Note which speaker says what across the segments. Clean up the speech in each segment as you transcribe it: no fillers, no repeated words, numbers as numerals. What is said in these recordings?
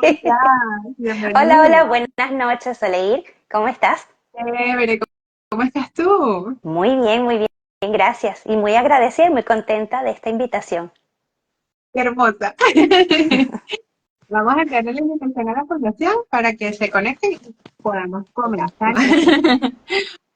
Speaker 1: ¿cómo estás?
Speaker 2: Hola, hola,
Speaker 1: Bienvenida.
Speaker 2: buenas noches, Soleil. ¿Cómo estás?
Speaker 1: Chévere, ¿cómo estás tú?
Speaker 2: Muy bien, gracias. Y muy agradecida y muy contenta de esta invitación.
Speaker 1: Qué hermosa. Vamos a enviarle la invitación a la fundación para que se conecten y podamos comenzar.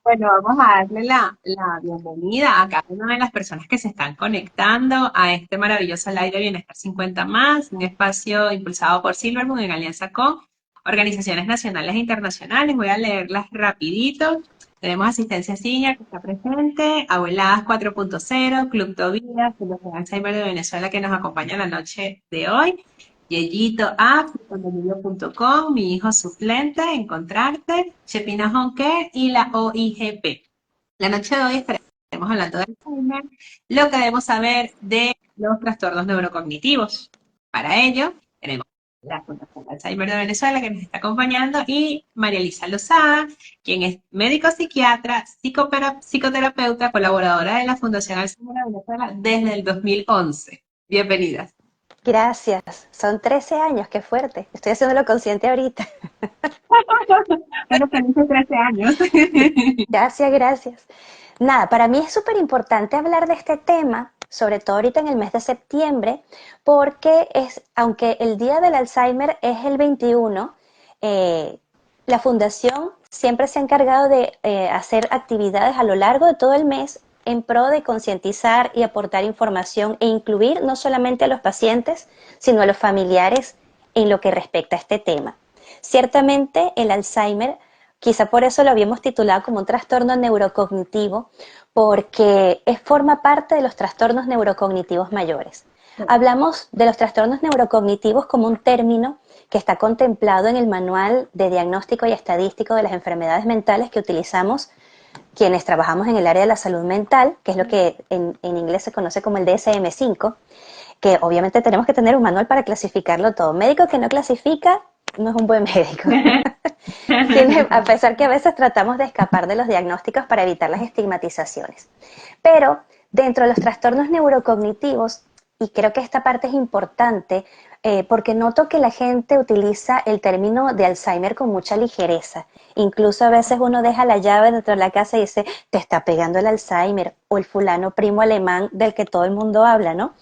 Speaker 1: Bueno, vamos a darle la bienvenida a cada una de las personas que se están conectando a este maravilloso live de Bienestar 50 más, un espacio impulsado por Silvermoon en alianza con organizaciones nacionales e internacionales. Voy a leerlas rapidito. Tenemos Asistencia Senior que está presente, Abueladas 4.0, Club Tobías, Fundación Alzheimer de Venezuela que nos acompaña la noche de hoy. Yeyito App, contenido.com, mi hijo suplente, Encontrarte, Chepina Home Care y la OIGP. La noche de hoy estaremos hablando de Alzheimer, lo que debemos saber de los trastornos neurocognitivos. Para ello, tenemos la Fundación Alzheimer de Venezuela que nos está acompañando y María Elisa Lozada, quien es médico psiquiatra, psicoterapeuta, colaboradora de la Fundación Alzheimer de Venezuela desde el 2011. Bienvenidas.
Speaker 2: Gracias. Son 13 años, qué fuerte. Estoy haciéndolo consciente ahorita.
Speaker 1: Bueno, felices 13 años.
Speaker 2: Gracias, gracias. Nada, para mí es súper importante hablar de este tema, sobre todo ahorita en el mes de septiembre, porque aunque el Día del Alzheimer es el 21, eh, la Fundación siempre se ha encargado de hacer actividades a lo largo de todo el mes en pro de concientizar y aportar información e incluir no solamente a los pacientes, sino a los familiares en lo que respecta a este tema. Ciertamente el Alzheimer, quizá por eso lo habíamos titulado como un trastorno neurocognitivo, porque forma parte de los trastornos neurocognitivos mayores. Hablamos de los trastornos neurocognitivos como un término que está contemplado en el Manual de Diagnóstico y Estadístico de las Enfermedades Mentales que utilizamos quienes trabajamos en el área de la salud mental, que es lo que en inglés se conoce como el DSM-5, que obviamente tenemos que tener un manual para clasificarlo todo. Médico que no clasifica no es un buen médico. A pesar que a veces tratamos de escapar de los diagnósticos para evitar las estigmatizaciones. Pero dentro de los trastornos neurocognitivos, y creo que esta parte es importante, porque noto que la gente utiliza el término de Alzheimer con mucha ligereza. Incluso a veces uno deja la llave dentro de la casa y dice, te está pegando el Alzheimer o el fulano primo alemán del que todo el mundo habla, ¿no?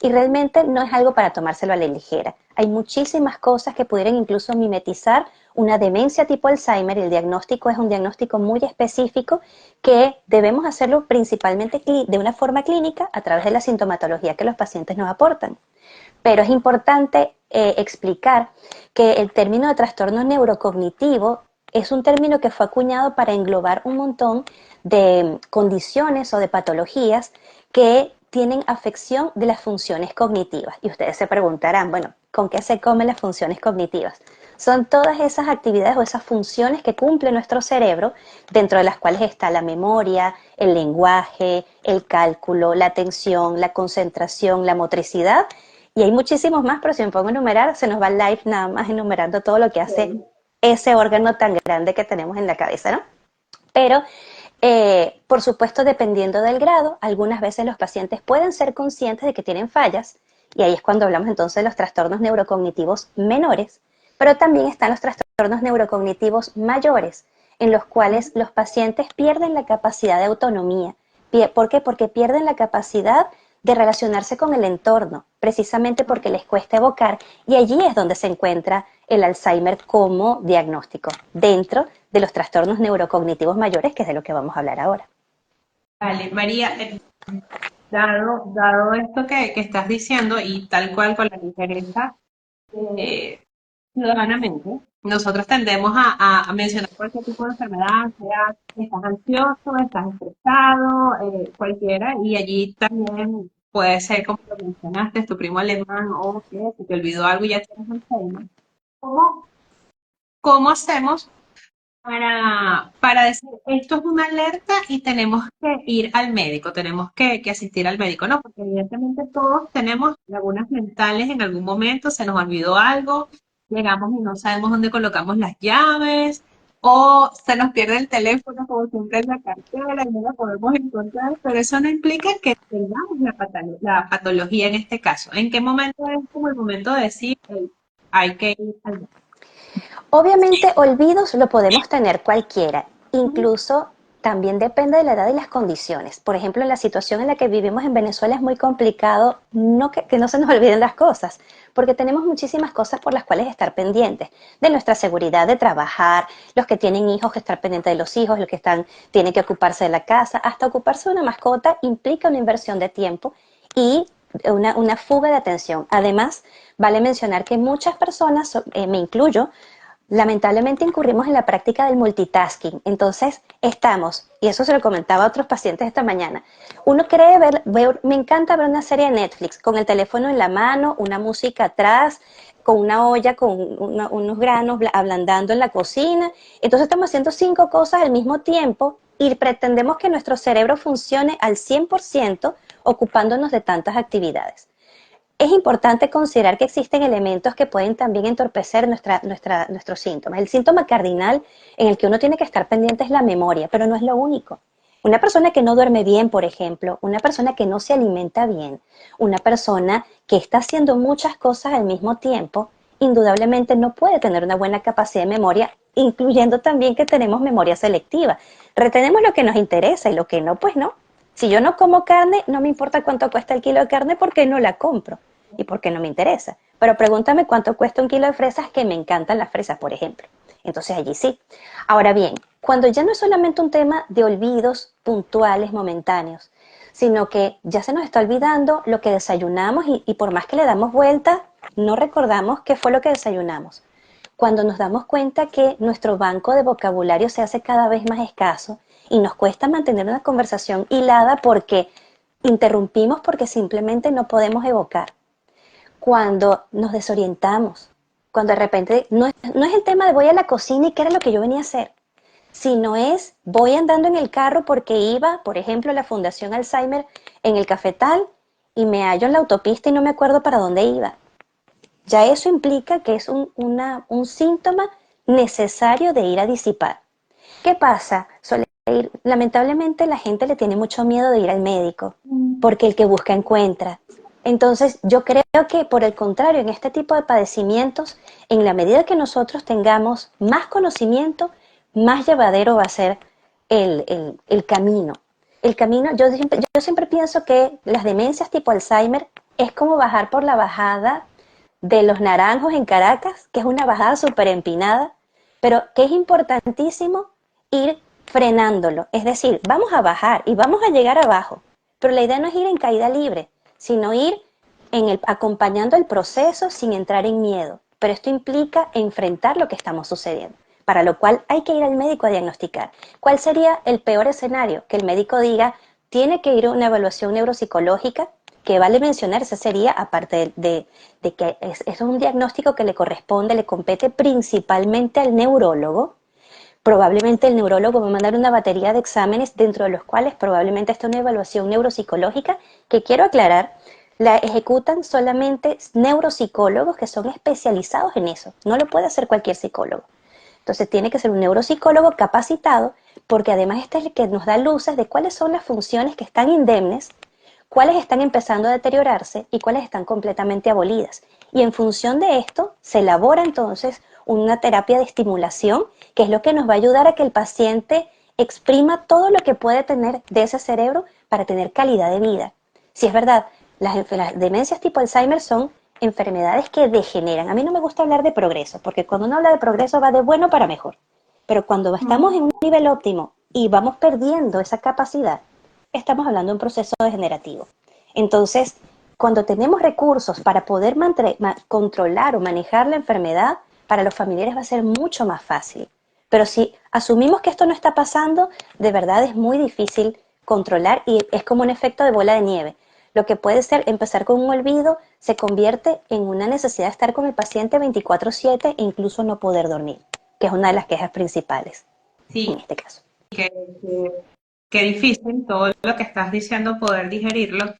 Speaker 2: Y realmente no es algo para tomárselo a la ligera. Hay muchísimas cosas que pudieran incluso mimetizar una demencia tipo Alzheimer y el diagnóstico es un diagnóstico muy específico que debemos hacerlo principalmente de una forma clínica a través de la sintomatología que los pacientes nos aportan. Pero es importante explicar que el término de trastorno neurocognitivo es un término que fue acuñado para englobar un montón de condiciones o de patologías que tienen afección de las funciones cognitivas. Y ustedes se preguntarán, bueno, ¿con qué se comen las funciones cognitivas? Son todas esas actividades o esas funciones que cumple nuestro cerebro, dentro de las cuales está la memoria, el lenguaje, el cálculo, la atención, la concentración, la motricidad. Y hay muchísimos más, pero si me pongo a enumerar, se nos va el live nada más enumerando todo lo que hace ese órgano tan grande que tenemos en la cabeza, ¿no? Pero, por supuesto, dependiendo del grado, algunas veces los pacientes pueden ser conscientes de que tienen fallas, y ahí es cuando hablamos entonces de los trastornos neurocognitivos menores, pero también están los trastornos neurocognitivos mayores, en los cuales los pacientes pierden la capacidad de autonomía. ¿Por qué? Porque pierden la capacidad de relacionarse con el entorno, precisamente porque les cuesta evocar, y allí es donde se encuentra el Alzheimer como diagnóstico, dentro de los trastornos neurocognitivos mayores, que es de lo que vamos a hablar ahora.
Speaker 1: Vale, María, dado esto que estás diciendo y tal cual con la ligereza, eh, ciudadanamente, nosotros tendemos a mencionar cualquier tipo de enfermedad, sea estás ansioso, estás estresado, cualquiera, y allí también puede ser como lo mencionaste, tu primo alemán o que se te olvidó algo y ya tienes Alzheimer. ¿Cómo, cómo hacemos para decir esto es una alerta y tenemos que ir al médico, tenemos que asistir al médico, ¿no? Porque evidentemente todos tenemos lagunas mentales en algún momento, se nos olvidó algo, llegamos y no sabemos dónde colocamos las llaves, o se nos pierde el teléfono como siempre en la cartera y no la podemos encontrar, pero eso no implica que tengamos la patología en este caso. ¿En qué momento es como el momento de decir, "Hey, hay que ir al...
Speaker 2: Obviamente, olvidos lo podemos tener cualquiera, incluso también depende de la edad y las condiciones. Por ejemplo, en la situación en la que vivimos en Venezuela es muy complicado que no se nos olviden las cosas, porque tenemos muchísimas cosas por las cuales estar pendientes, de nuestra seguridad, de trabajar, los que tienen hijos, que estar pendientes de los hijos, los que tienen que ocuparse de la casa, hasta ocuparse de una mascota implica una inversión de tiempo y una fuga de atención. Además, vale mencionar que muchas personas, me incluyo, lamentablemente incurrimos en la práctica del multitasking. Entonces estamos, y eso se lo comentaba a otros pacientes esta mañana, uno cree me encanta ver una serie de Netflix con el teléfono en la mano, una música atrás, con una olla con unos granos ablandando en la cocina. Entonces estamos haciendo 5 cosas al mismo tiempo y pretendemos que nuestro cerebro funcione al 100% ocupándonos de tantas actividades. Es importante considerar que existen elementos que pueden también entorpecer nuestros síntomas. El síntoma cardinal en el que uno tiene que estar pendiente es la memoria, pero no es lo único. Una persona que no duerme bien, por ejemplo, una persona que no se alimenta bien, una persona que está haciendo muchas cosas al mismo tiempo, indudablemente no puede tener una buena capacidad de memoria, incluyendo también que tenemos memoria selectiva. Retenemos lo que nos interesa y lo que no, pues no. Si yo no como carne, no me importa cuánto cuesta el kilo de carne porque no la compro y porque no me interesa. Pero pregúntame cuánto cuesta un kilo de fresas, que me encantan las fresas, por ejemplo. Entonces allí sí. Ahora bien, cuando ya no es solamente un tema de olvidos puntuales, momentáneos, sino que ya se nos está olvidando lo que desayunamos y por más que le damos vuelta, no recordamos qué fue lo que desayunamos. Cuando nos damos cuenta que nuestro banco de vocabulario se hace cada vez más escaso y nos cuesta mantener una conversación hilada porque interrumpimos porque simplemente no podemos evocar. Cuando nos desorientamos, cuando de repente no es el tema de voy a la cocina y qué era lo que yo venía a hacer, sino es voy andando en el carro porque iba, por ejemplo, a la Fundación Alzheimer en el cafetal y me hallo en la autopista y no me acuerdo para dónde iba. Ya eso implica que es un síntoma necesario de ir a disipar. ¿Qué pasa? Lamentablemente la gente le tiene mucho miedo de ir al médico, porque el que busca encuentra. Entonces yo creo que por el contrario, en este tipo de padecimientos, en la medida que nosotros tengamos más conocimiento, más llevadero va a ser el camino. El camino, yo siempre pienso que las demencias tipo Alzheimer es como bajar por la bajada de Los Naranjos en Caracas, que es una bajada súper empinada, pero que es importantísimo ir frenándolo. Es decir, vamos a bajar y vamos a llegar abajo, pero la idea no es ir en caída libre, sino ir acompañando el proceso sin entrar en miedo. Pero esto implica enfrentar lo que estamos sucediendo, para lo cual hay que ir al médico a diagnosticar. ¿Cuál sería el peor escenario? Que el médico diga, tiene que ir a una evaluación neuropsicológica, que vale mencionarse sería, aparte de que es un diagnóstico que le corresponde, le compete principalmente al neurólogo. Probablemente el neurólogo va a mandar una batería de exámenes, dentro de los cuales probablemente está una evaluación neuropsicológica, que quiero aclarar, la ejecutan solamente neuropsicólogos que son especializados en eso. No lo puede hacer cualquier psicólogo. Entonces tiene que ser un neuropsicólogo capacitado, porque además este es el que nos da luces de cuáles son las funciones que están indemnes, cuáles están empezando a deteriorarse y cuáles están completamente abolidas. Y en función de esto se elabora entonces una terapia de estimulación, que es lo que nos va a ayudar a que el paciente exprima todo lo que puede tener de ese cerebro para tener calidad de vida. Si es verdad, las demencias tipo Alzheimer son enfermedades que degeneran. A mí no me gusta hablar de progreso, porque cuando uno habla de progreso va de bueno para mejor. Pero cuando estamos en un nivel óptimo y vamos perdiendo esa capacidad, estamos hablando de un proceso degenerativo. Entonces, cuando tenemos recursos para poder controlar o manejar la enfermedad, para los familiares va a ser mucho más fácil. Pero si asumimos que esto no está pasando, de verdad es muy difícil controlar y es como un efecto de bola de nieve. Lo que puede ser empezar con un olvido se convierte en una necesidad de estar con el paciente 24/7 e incluso no poder dormir, que es una de las quejas principales en
Speaker 1: Sí,
Speaker 2: este caso.
Speaker 1: qué difícil todo lo que estás diciendo poder digerirlo.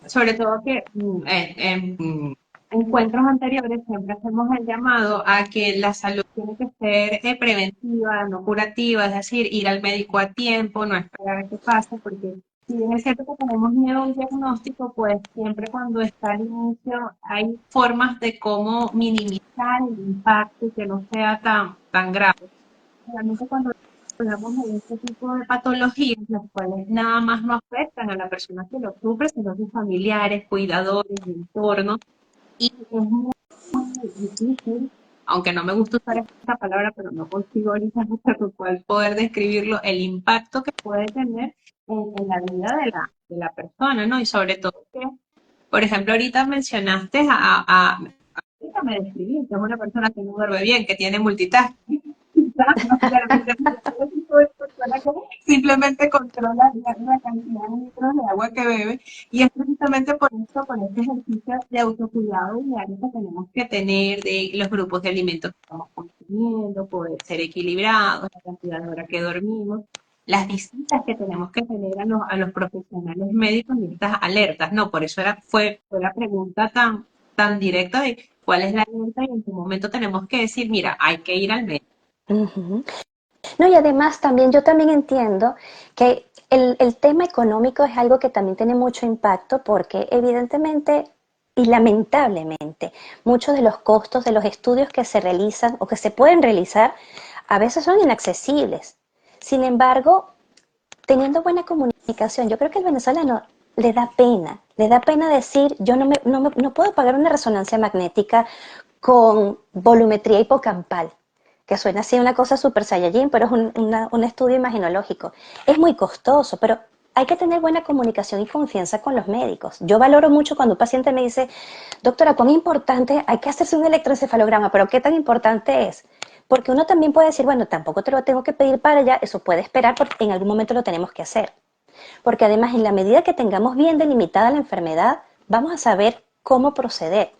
Speaker 1: Sobre todo que en encuentros anteriores siempre hacemos el llamado a que la salud tiene que ser preventiva, no curativa, es decir, ir al médico a tiempo, no esperar a que pase, porque Si bien es cierto que tenemos miedo a un diagnóstico, pues siempre cuando está al inicio hay formas de cómo minimizar el impacto y que no sea tan grave. Realmente cuando hablamos de este tipo de patologías, las cuales nada más no afectan a la persona que lo sufre, sino a sus familiares, cuidadores, entorno, y es muy difícil, aunque no me gusta usar esta palabra, pero no consigo ahorita con cuál poder describirlo, el impacto que puede tener en la vida de la persona, ¿no? Y sobre todo que, por ejemplo, ahorita mencionaste ahorita me describiste, es una persona que no duerme bien, que tiene multitasking. No, realmente no soy el tipo de persona que simplemente controla la cantidad de litros de agua que bebe y es precisamente por esto, por este ejercicio de autocuidado diario que tenemos que tener de los grupos de alimentos que estamos consumiendo, poder ser equilibrados, la cantidad de horas que dormimos, las visitas que tenemos que tener a los profesionales médicos y estas alertas, ¿no? Por eso fue la pregunta tan directa de cuál es la alerta y en qué momento tenemos que decir, mira, hay que ir al médico.
Speaker 2: Ujú. No, y además también yo también entiendo que el tema económico es algo que también tiene mucho impacto porque evidentemente y lamentablemente muchos de los costos de los estudios que se realizan o que se pueden realizar a veces son inaccesibles. Sin embargo, teniendo buena comunicación, yo creo que al venezolano le da pena decir, yo no puedo pagar una resonancia magnética con volumetría hipocampal, que suena así una cosa super saiyajin, pero es un estudio imaginológico. Es muy costoso, pero hay que tener buena comunicación y confianza con los médicos. Yo valoro mucho cuando un paciente me dice, doctora, ¿cuán importante? Hay que hacerse un electroencefalograma, pero ¿qué tan importante es? Porque uno también puede decir, bueno, tampoco te lo tengo que pedir para allá, eso puede esperar porque en algún momento lo tenemos que hacer. Porque además, en la medida que tengamos bien delimitada la enfermedad, vamos a saber cómo proceder.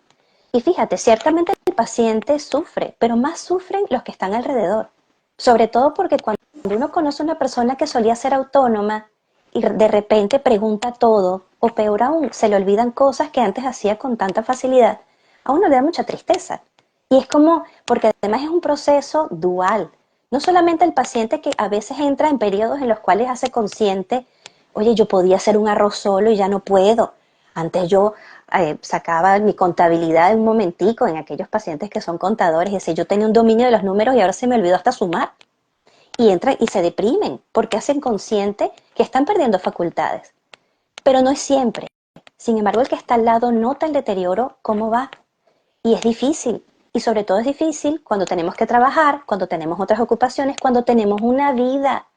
Speaker 2: Y fíjate, ciertamente el paciente sufre, pero más sufren los que están alrededor. Sobre todo porque cuando uno conoce a una persona que solía ser autónoma y de repente pregunta todo, o peor aún, se le olvidan cosas que antes hacía con tanta facilidad, a uno le da mucha tristeza. Y es como, porque además es un proceso dual. No solamente el paciente que a veces entra en periodos en los cuales hace consciente, oye, yo podía hacer un arroz solo y ya no puedo. Antes yo sacaba mi contabilidad en un momentico en aquellos pacientes que son contadores, y decía, yo tenía un dominio de los números y ahora se me olvidó hasta sumar. Y entran y se deprimen porque hacen consciente que están perdiendo facultades. Pero no es siempre. Sin embargo, el que está al lado nota el deterioro, cómo va. Y es difícil. Y sobre todo es difícil cuando tenemos que trabajar, cuando tenemos otras ocupaciones, cuando tenemos una vida.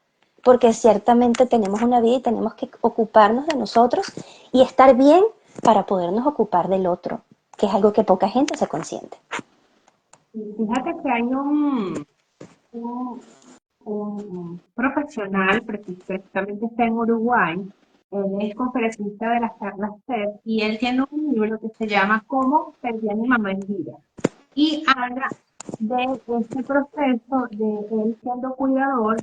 Speaker 2: Porque ciertamente tenemos una vida y tenemos que ocuparnos de nosotros y estar bien para podernos ocupar del otro, que es algo que poca gente se consiente.
Speaker 1: Y fíjate que hay un, un profesional, precisamente está en Uruguay, él es conferencista de las charlas TED y él tiene un libro que se llama Cómo perdí a mi mamá en vida. Y habla de este proceso de él siendo cuidador,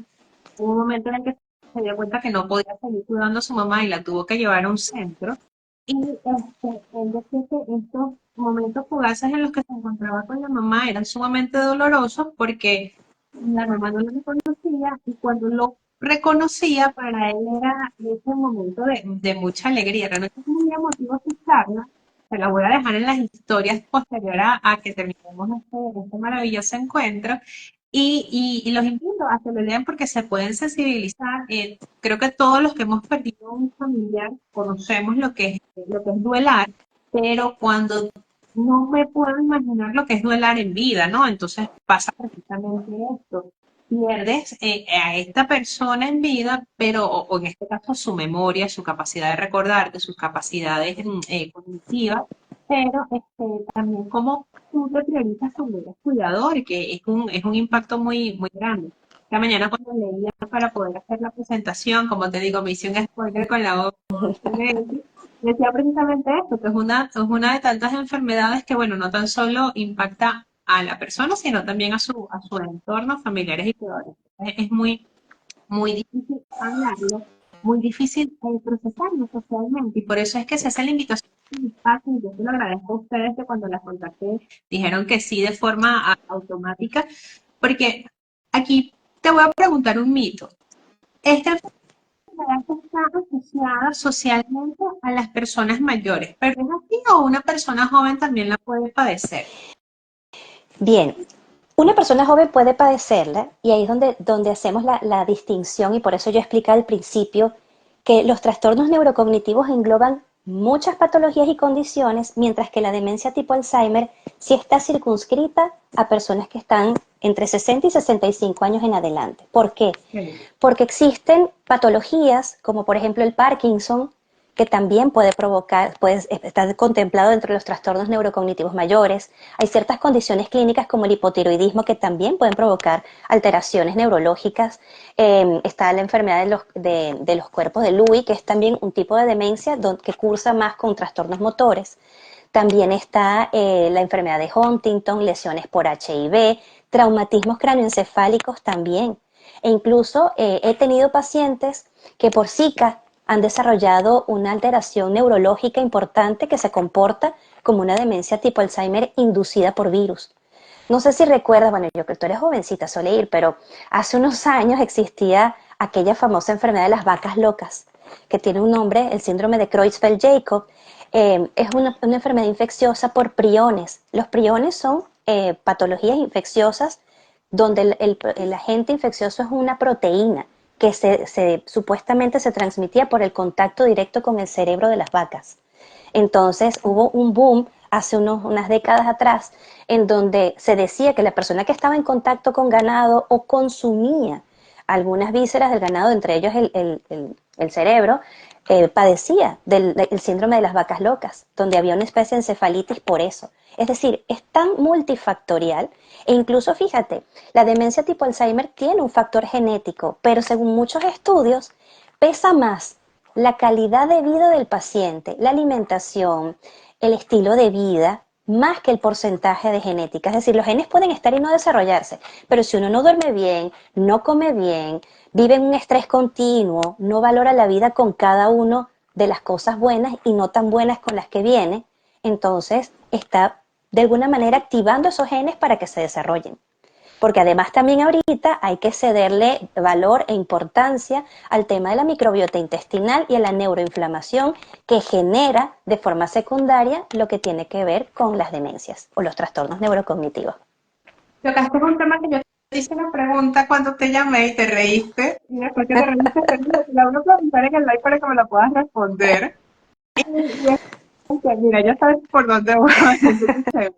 Speaker 1: hubo un momento en el que se dio cuenta que no podía seguir cuidando a su mamá y la tuvo que llevar a un centro. Y él decía que estos momentos fugaces en los que se encontraba con la mamá eran sumamente dolorosos porque la mamá no lo reconocía y cuando lo reconocía para él era ese momento de mucha alegría. Realmente es muy emotivo su charla. Se la voy a dejar en las historias posteriores a que terminemos este maravilloso encuentro. Y los invito a que lo lean porque se pueden sensibilizar. Creo que todos los que hemos perdido un familiar conocemos lo que es duelar, pero cuando no me puedo imaginar lo que es duelar en vida, ¿no? Entonces pasa precisamente esto. Pierdes a esta persona en vida, pero, o en este caso, su memoria, su capacidad de recordarte, sus capacidades cognitivas, pero también como tú te priorizas como eres cuidador, que es un impacto muy grande. Esta mañana cuando leía para poder hacer la presentación, como te digo, me hice un spoiler con la obra, decía precisamente esto, que es una de tantas enfermedades que, bueno, no tan solo impacta a la persona, sino también a su entorno, familiares y cuidadores. Es muy difícil hablarlo, muy difícil procesarlo socialmente, y por eso es que se hace la invitación a este espacio, y yo se lo agradezco a ustedes que cuando las contacté dijeron que sí de forma automática, porque aquí te voy a preguntar un mito. ¿Esta enfermedad que está asociada socialmente a las personas mayores, pero es así o una persona joven también la puede padecer.
Speaker 2: Bien, una persona joven puede padecerla y ahí es donde hacemos la distinción y por eso yo expliqué al principio que los trastornos neurocognitivos engloban muchas patologías y condiciones, mientras que la demencia tipo Alzheimer sí está circunscrita a personas que están entre 60 y 65 años en adelante. ¿Por qué?
Speaker 1: Sí.
Speaker 2: Porque existen patologías como por ejemplo el Parkinson, que también puede provocar, puede estar contemplado dentro de los trastornos neurocognitivos mayores. Hay ciertas condiciones clínicas como el hipotiroidismo que también pueden provocar alteraciones neurológicas. Está la enfermedad de los cuerpos de Lewy, que es también un tipo de demencia que cursa más con trastornos motores. También está la enfermedad de Huntington, lesiones por HIV, traumatismos cráneoencefálicos también. E incluso he tenido pacientes que por Zika han desarrollado una alteración neurológica importante que se comporta como una demencia tipo Alzheimer inducida por virus. No sé si recuerdas, bueno, yo creo que tú eres jovencita, Soleil, pero hace unos años existía aquella famosa enfermedad de las vacas locas, que tiene un nombre, el síndrome de Creutzfeldt-Jakob. Es una enfermedad infecciosa por priones. Los priones son patologías infecciosas donde el agente infeccioso es una proteína que supuestamente se transmitía por el contacto directo con el cerebro de las vacas. Entonces hubo un boom hace unas décadas atrás en donde se decía que la persona que estaba en contacto con ganado o consumía algunas vísceras del ganado, entre ellos el cerebro, padecía del síndrome de las vacas locas, donde había una especie de encefalitis por eso. Es decir, es tan multifactorial e incluso fíjate, la demencia tipo Alzheimer tiene un factor genético, pero según muchos estudios pesa más la calidad de vida del paciente, la alimentación, el estilo de vida, más que el porcentaje de genética. Es decir, los genes pueden estar y no desarrollarse, pero si uno no duerme bien, no come bien, vive en un estrés continuo, no valora la vida con cada uno de las cosas buenas y no tan buenas con las que viene, entonces está de alguna manera activando esos genes para que se desarrollen. Porque además también ahorita hay que cederle valor e importancia al tema de la microbiota intestinal y a la neuroinflamación que genera de forma secundaria lo que tiene que ver con las demencias o los trastornos neurocognitivos.
Speaker 1: Tocaste un tema que yo te hice una pregunta cuando te llamé y te reíste, y después que te reíste te dije, te la voy a preguntar en el live para que me la puedas responder. Y es que, mira, ya sabes por dónde voy. Entonces, chévere.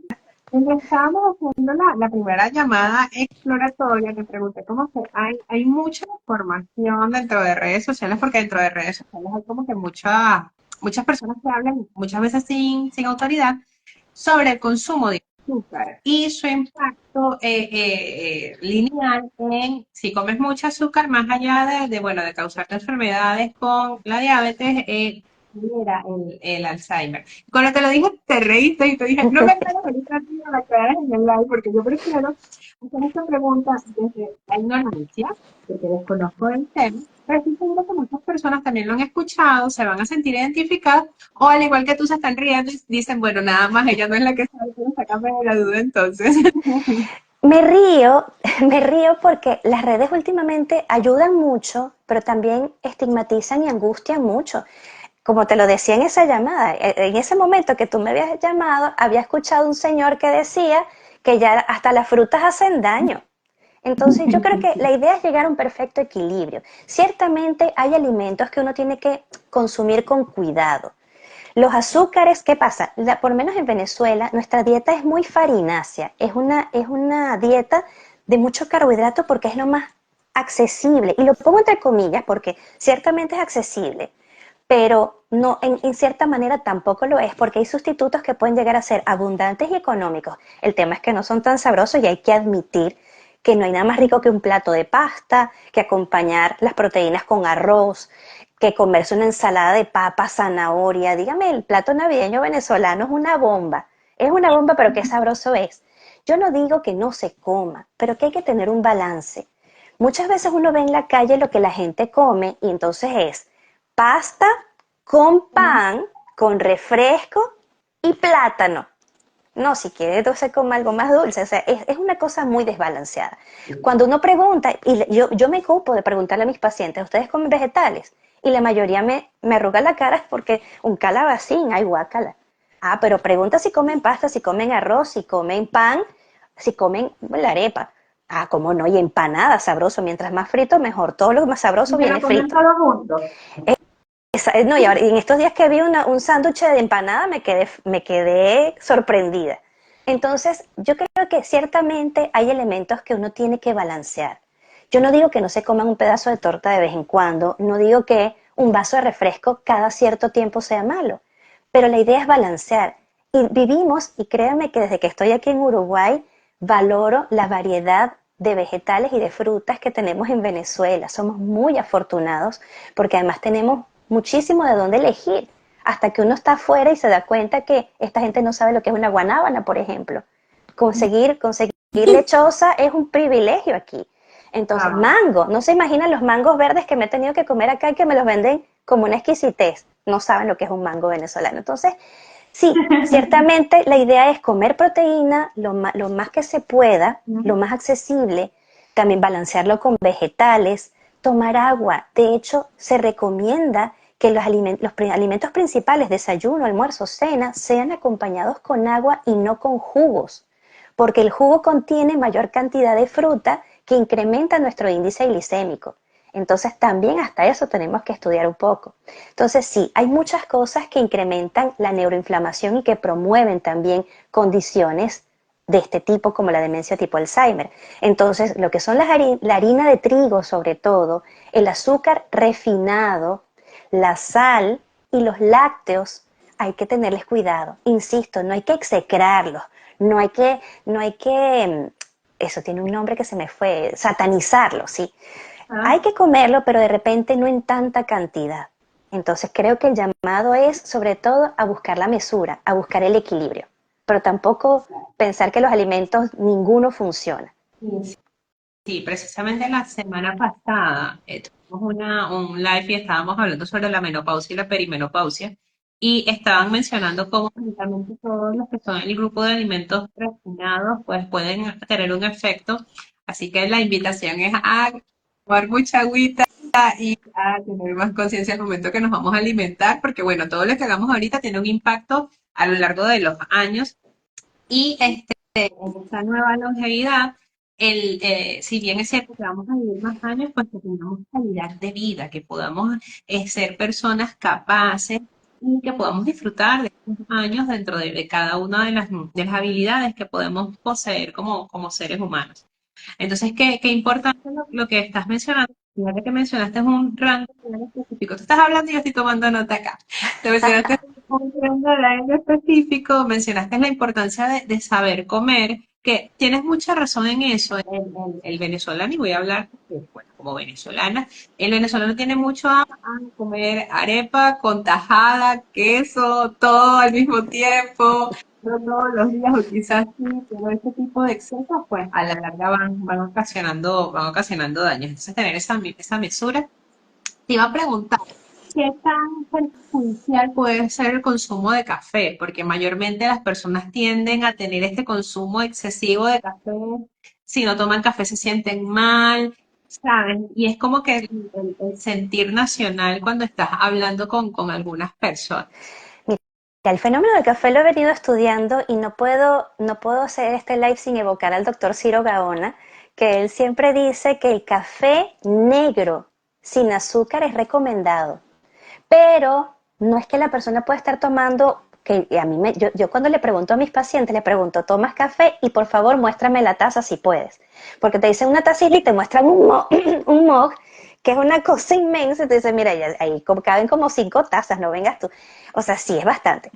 Speaker 1: Mientras estábamos haciendo la primera llamada exploratoria, te pregunté cómo que hay mucha información dentro de redes sociales, porque dentro de redes sociales hay como que muchas personas que hablan, muchas veces sin autoridad, sobre el consumo de azúcar y su impacto lineal en si comes mucho azúcar, más allá bueno, de causarte enfermedades con la diabetes, genera el Alzheimer. Cuando te lo dije, te reíste y te dije, no me aclares ahorita ni me aclares en el live, porque yo prefiero hacer esta pregunta desde la ignorancia, porque desconozco el tema, pero estoy seguro que muchas personas también lo han escuchado, se van a sentir identificadas, o al igual que tú se están riendo y dicen, bueno, nada más, ella no es la que sabe, pero sácame de la duda entonces.
Speaker 2: Me río, me río porque las redes últimamente ayudan mucho, pero también estigmatizan y angustian mucho. Como te lo decía en esa llamada, en ese momento que tú me habías llamado, había escuchado un señor que decía que ya hasta las frutas hacen daño. Entonces yo creo que la idea es llegar a un perfecto equilibrio. Ciertamente hay alimentos que uno tiene que consumir con cuidado. Los azúcares, ¿qué pasa? Por lo menos en Venezuela, nuestra dieta es muy farinácea. Es una dieta de mucho carbohidrato porque es lo más accesible. Y lo pongo entre comillas porque ciertamente es accesible, pero no, en cierta manera tampoco lo es porque hay sustitutos que pueden llegar a ser abundantes y económicos. El tema es que no son tan sabrosos y hay que admitir que no hay nada más rico que un plato de pasta, que acompañar las proteínas con arroz, que comerse una ensalada de papa, zanahoria. Dígame, el plato navideño venezolano es una bomba, pero qué sabroso es. Yo no digo que no se coma, pero que hay que tener un balance. Muchas veces uno ve en la calle lo que la gente come y entonces es pasta con pan, con refresco y plátano. No, si quiere entonces coma algo más dulce. O sea, es una cosa muy desbalanceada. Cuando uno pregunta, y yo me ocupo de preguntarle a mis pacientes, ¿ustedes comen vegetales? y la mayoría me arruga la cara porque un calabacín, ay guácala. Ah, pero pregunta si comen pasta, si comen arroz, si comen pan, si comen la arepa. Ah, cómo no, y empanada, sabroso. Mientras más frito, mejor. Todo lo más sabroso
Speaker 1: Y se lo
Speaker 2: viene
Speaker 1: comen
Speaker 2: frito.
Speaker 1: todos juntos.
Speaker 2: No, y en estos días que vi un sándwich de empanada me quedé sorprendida. Entonces, yo creo que ciertamente hay elementos que uno tiene que balancear. Yo no digo que no se coman un pedazo de torta de vez en cuando, no digo que un vaso de refresco cada cierto tiempo sea malo, pero la idea es balancear. Y vivimos, y créanme que desde que estoy aquí en Uruguay, valoro la variedad de vegetales y de frutas que tenemos en Venezuela. Somos muy afortunados porque además tenemos muchísimo de dónde elegir. Hasta que uno está afuera y se da cuenta que esta gente no sabe lo que es una guanábana, por ejemplo. Conseguir lechosa es un privilegio aquí. Entonces,
Speaker 1: Ah,
Speaker 2: mango, no se imaginan los mangos verdes que me he tenido que comer acá y que me los venden como una exquisitez. No saben lo que es un mango venezolano. Entonces, sí, ciertamente la idea es comer proteína lo más que se pueda, lo más accesible, también balancearlo con vegetales, tomar agua. De hecho, se recomienda que alimentos principales, desayuno, almuerzo, cena, sean acompañados con agua y no con jugos, porque el jugo contiene mayor cantidad de fruta que incrementa nuestro índice glicémico. Entonces también hasta eso tenemos que estudiar un poco. Entonces sí, hay muchas cosas que incrementan la neuroinflamación y que promueven también condiciones de este tipo como la demencia tipo Alzheimer. Entonces lo que son la harina de trigo sobre todo, el azúcar refinado, la sal y los lácteos hay que tenerles cuidado. Insisto, no hay que execrarlos, no hay que, eso tiene un nombre que se me fue, satanizarlos, sí. Hay
Speaker 1: ah.
Speaker 2: que comerlo, pero de repente no en tanta cantidad. Entonces creo que el llamado es sobre todo a buscar la mesura, a buscar el equilibrio, pero tampoco pensar que los alimentos ninguno funciona.
Speaker 1: Sí, sí, precisamente la semana pasada tuvimos un live y estábamos hablando sobre la menopausia y la perimenopausia y estaban mencionando cómo precisamente todos los que son el grupo de alimentos refinados pues pueden tener un efecto. Así que la invitación es a tomar mucha agüita y a tener más conciencia al momento que nos vamos a alimentar, porque bueno, todo lo que hagamos ahorita tiene un impacto a lo largo de los años y en esta nueva longevidad, si bien es cierto que vamos a vivir más años, pues que tengamos calidad de vida, que podamos ser personas capaces y que podamos disfrutar de estos años dentro de cada una de las habilidades que podemos poseer como seres humanos. Entonces, qué importante lo que estás mencionando. Fíjate que mencionaste un rango de edad específico. Tú estás hablando y yo estoy tomando nota acá. Te mencionaste un rango de edad en específico, mencionaste la importancia de saber comer, que tienes mucha razón en eso. El venezolano, y voy a hablar bueno, como venezolana, el venezolano tiene mucho a comer arepa con tajada, queso, todo al mismo tiempo no todos los días o quizás sí, pero ese tipo de excesos pues a la larga van ocasionando daños. Entonces tener esa mesura. Te iba a preguntar, ¿qué tan perjudicial puede ser el consumo de café? Porque mayormente las personas tienden a tener este consumo excesivo de café. Si no toman café se sienten mal, ¿saben? Y es como que el sentir nacional cuando estás hablando con algunas personas.
Speaker 2: Mira, el fenómeno del café lo he venido estudiando y no puedo hacer este live sin evocar al doctor Ciro Gaona, que él siempre dice que el café negro sin azúcar es recomendado. Pero no es que la persona pueda estar tomando, que a mí yo cuando le pregunto a mis pacientes, le pregunto, ¿tomas café? Y por favor muéstrame la taza si puedes. Porque te dicen una tacita y te muestran un mug, que es una cosa inmensa, y te dicen, mira, ya, ahí caben como 5 tazas, no vengas tú. O sea, sí, es bastante.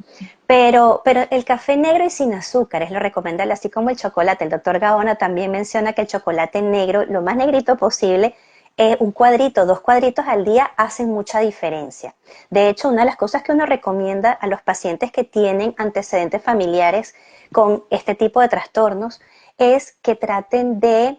Speaker 2: Pero el café negro y sin azúcar es lo recomendable, así como el chocolate. El doctor Gaona también menciona que el chocolate negro, lo más negrito posible, un cuadrito, 2 cuadritos al día hacen mucha diferencia. De hecho, una de las cosas que uno recomienda a los pacientes que tienen antecedentes familiares con este tipo de trastornos es que traten de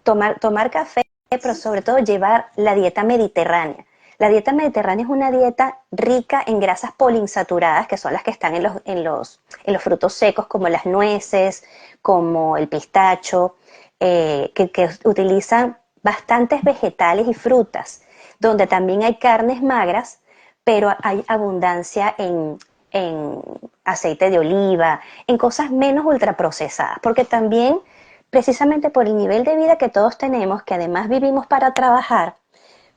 Speaker 2: tomar café, pero sobre todo llevar la dieta mediterránea. La dieta mediterránea es una dieta rica en grasas poliinsaturadas, que son las que están en los frutos secos, como las nueces, como el pistacho, que utilizan bastantes vegetales y frutas. donde también hay carnes magras, pero hay abundancia en aceite de oliva, en cosas menos ultraprocesadas, porque también, precisamente por el nivel de vida que todos tenemos, que además vivimos para trabajar,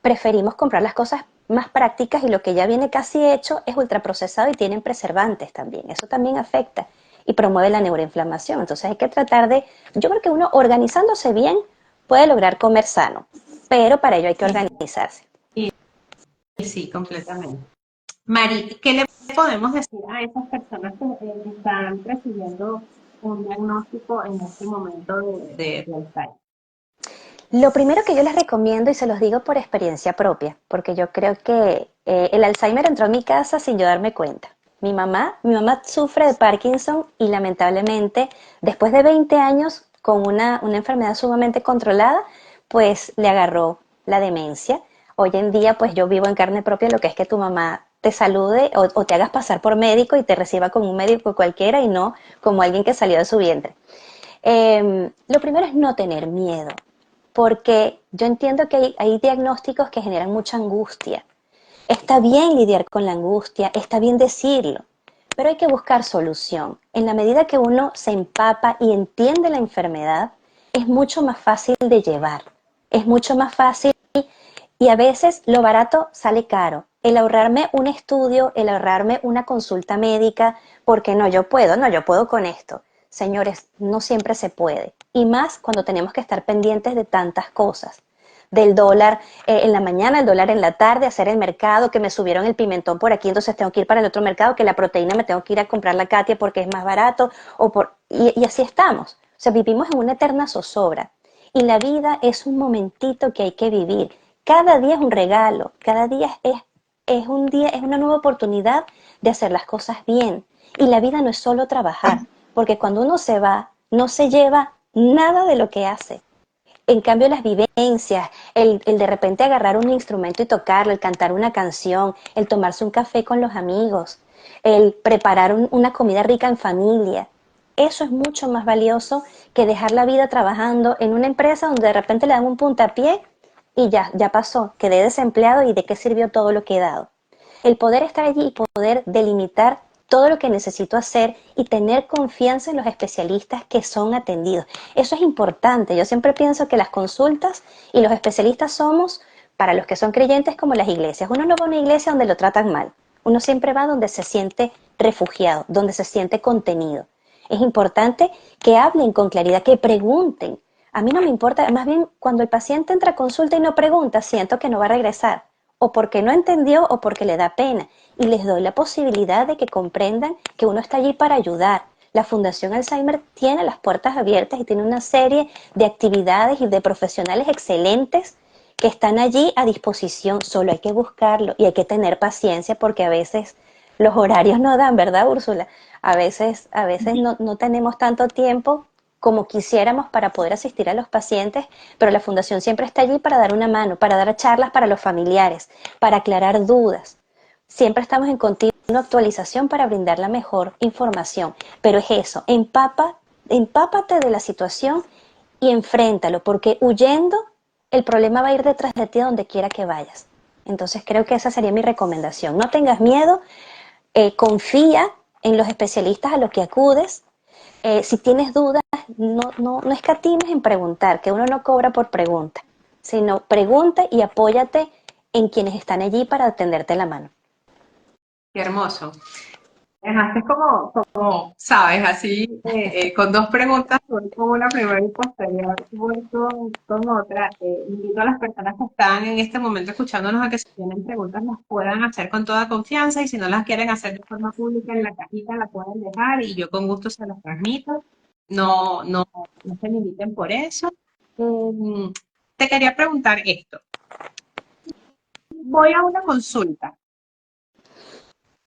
Speaker 2: preferimos comprar las cosas más prácticas y lo que ya viene casi hecho es ultraprocesado y tienen preservantes también. Eso también afecta y promueve la neuroinflamación. Entonces hay que tratar de, yo creo que uno organizándose bien puede lograr comer sano, pero para ello hay que
Speaker 1: Y,
Speaker 2: organizarse.
Speaker 1: y sí, completamente. Mari, ¿qué le podemos decir a esas personas que están recibiendo un diagnóstico en este momento de Alzheimer?
Speaker 2: Lo primero que yo les recomiendo, y se los digo por experiencia propia, porque yo creo que el Alzheimer entró en mi casa sin yo darme cuenta. Mi mamá sufre de Parkinson y lamentablemente después de 20 años con una enfermedad sumamente controlada, pues le agarró la demencia. Hoy en día pues yo vivo en carne propia lo que es que tu mamá te salude o te hagas pasar por médico y te reciba como un médico cualquiera y no como alguien que salió de su vientre. Lo primero es no tener miedo, porque yo entiendo que hay diagnósticos que generan mucha angustia. Está bien lidiar con la angustia, está bien decirlo, pero hay que buscar solución. En la medida que uno se empapa y entiende la enfermedad, es mucho más fácil de llevar, es mucho más fácil y a veces lo barato sale caro. El ahorrarme un estudio, el ahorrarme una consulta médica, porque no, yo puedo con esto. Señores, no siempre se puede. Y más cuando tenemos que estar pendientes de tantas cosas. Del dólar en la mañana, el dólar en la tarde, hacer el mercado, que me subieron el pimentón por aquí, entonces tengo que ir para el otro mercado, que la proteína me tengo que ir a comprar la Katia porque es más barato, y así estamos. O sea, vivimos en una eterna zozobra. Y la vida es un momentito que hay que vivir. Cada día es un regalo, cada día es un día, es una nueva oportunidad de hacer las cosas bien. Y la vida no es solo trabajar, porque cuando uno se va, no se lleva nada de lo que hace. En cambio, las vivencias, el de repente agarrar un instrumento y tocarlo, el cantar una canción, el tomarse un café con los amigos, el preparar una comida rica en familia, eso es mucho más valioso que dejar la vida trabajando en una empresa donde de repente le dan un puntapié y ya pasó, quedé desempleado y de qué sirvió todo lo que he dado. El poder estar allí y poder delimitar todo lo que necesito hacer y tener confianza en los especialistas que son atendidos. Eso es importante. Yo siempre pienso que las consultas y los especialistas somos, para los que son creyentes, como las iglesias. Uno no va a una iglesia donde lo tratan mal. Uno siempre va donde se siente refugiado, donde se siente contenido. Es importante que hablen con claridad, que pregunten. A mí no me importa, más bien cuando el paciente entra a consulta y no pregunta, siento que no va a regresar, o porque no entendió o porque le da pena. Y les doy la posibilidad de que comprendan que uno está allí para ayudar. La Fundación Alzheimer tiene las puertas abiertas y tiene una serie de actividades y de profesionales excelentes que están allí a disposición. Solo hay que buscarlo y hay que tener paciencia porque a veces los horarios no dan, ¿verdad, Úrsula? A veces no tenemos tanto tiempo como quisiéramos para poder asistir a los pacientes, pero la Fundación siempre está allí para dar una mano, para dar charlas para los familiares, para aclarar dudas. Siempre estamos en continua actualización para brindar la mejor información, pero es eso, empápate de la situación y enfréntalo, porque huyendo el problema va a ir detrás de ti a donde quiera que vayas. Entonces creo que esa sería mi recomendación. No tengas miedo, confía en los especialistas a los que acudes. Si tienes dudas, no escatimes en preguntar, que uno no cobra por pregunta, sino pregunta y apóyate en quienes están allí para tenderte la mano.
Speaker 1: Qué hermoso. Dejaste como, sabes, así, con dos preguntas, voy con una primera y posterior, voy con otra. Invito a las personas que están en este momento escuchándonos a que si tienen preguntas las puedan hacer con toda confianza y si no las quieren hacer de forma pública en la cajita la pueden dejar y yo con gusto se las transmito. No se limiten por eso. Mm, Te quería preguntar esto. Voy a una consulta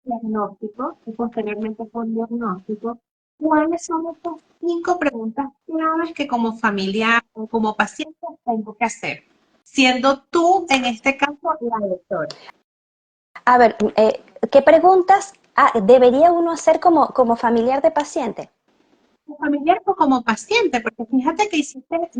Speaker 1: diagnóstico y posteriormente con diagnóstico, ¿cuáles son estas 5 preguntas claves que como familiar o como paciente tengo que hacer? Siendo tú, en este caso, la doctora.
Speaker 2: A ver, ¿qué preguntas debería uno hacer como familiar de paciente?
Speaker 1: Como familiar o como paciente, porque fíjate que hiciste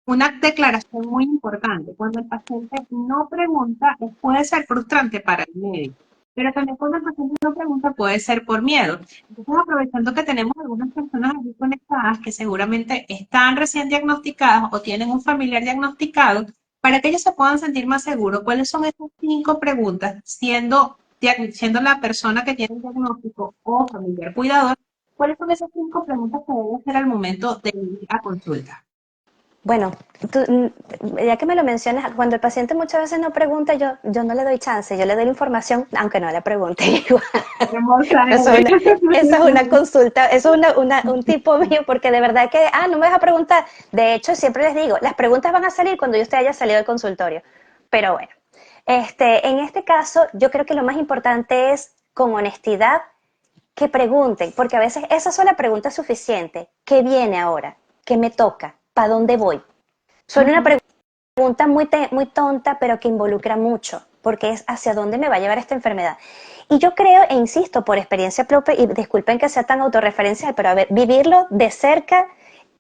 Speaker 1: una declaración muy importante. Cuando el paciente no pregunta, puede ser frustrante para el médico, pero también cuando el paciente no pregunta puede ser por miedo. Entonces, aprovechando que tenemos algunas personas aquí conectadas que seguramente están recién diagnosticadas o tienen un familiar diagnosticado, para que ellos se puedan sentir más seguros, ¿cuáles son esas 5 preguntas, siendo la persona que tiene el diagnóstico o familiar cuidador? ¿Cuáles son esas 5 preguntas que debe hacer al momento de ir a consulta?
Speaker 2: Bueno, ya que me lo mencionas, cuando el paciente muchas veces no pregunta, yo no le doy chance, yo le doy la información, aunque no le pregunte igual.
Speaker 1: Hermosa
Speaker 2: Eso es
Speaker 1: eres.
Speaker 2: eso es una consulta, eso es un tipo mío, porque de verdad que, no me vas a preguntar. De hecho, siempre les digo, las preguntas van a salir cuando usted haya salido del consultorio. Pero bueno, en este caso, yo creo que lo más importante es, con honestidad, que pregunten, porque a veces esa sola pregunta es suficiente. ¿Qué viene ahora? ¿Qué me toca? ¿Para dónde voy? Suena una pregunta muy tonta, pero que involucra mucho, porque es hacia dónde me va a llevar esta enfermedad. Y yo creo, e insisto, por experiencia propia, y disculpen que sea tan autorreferencial, pero a ver, vivirlo de cerca,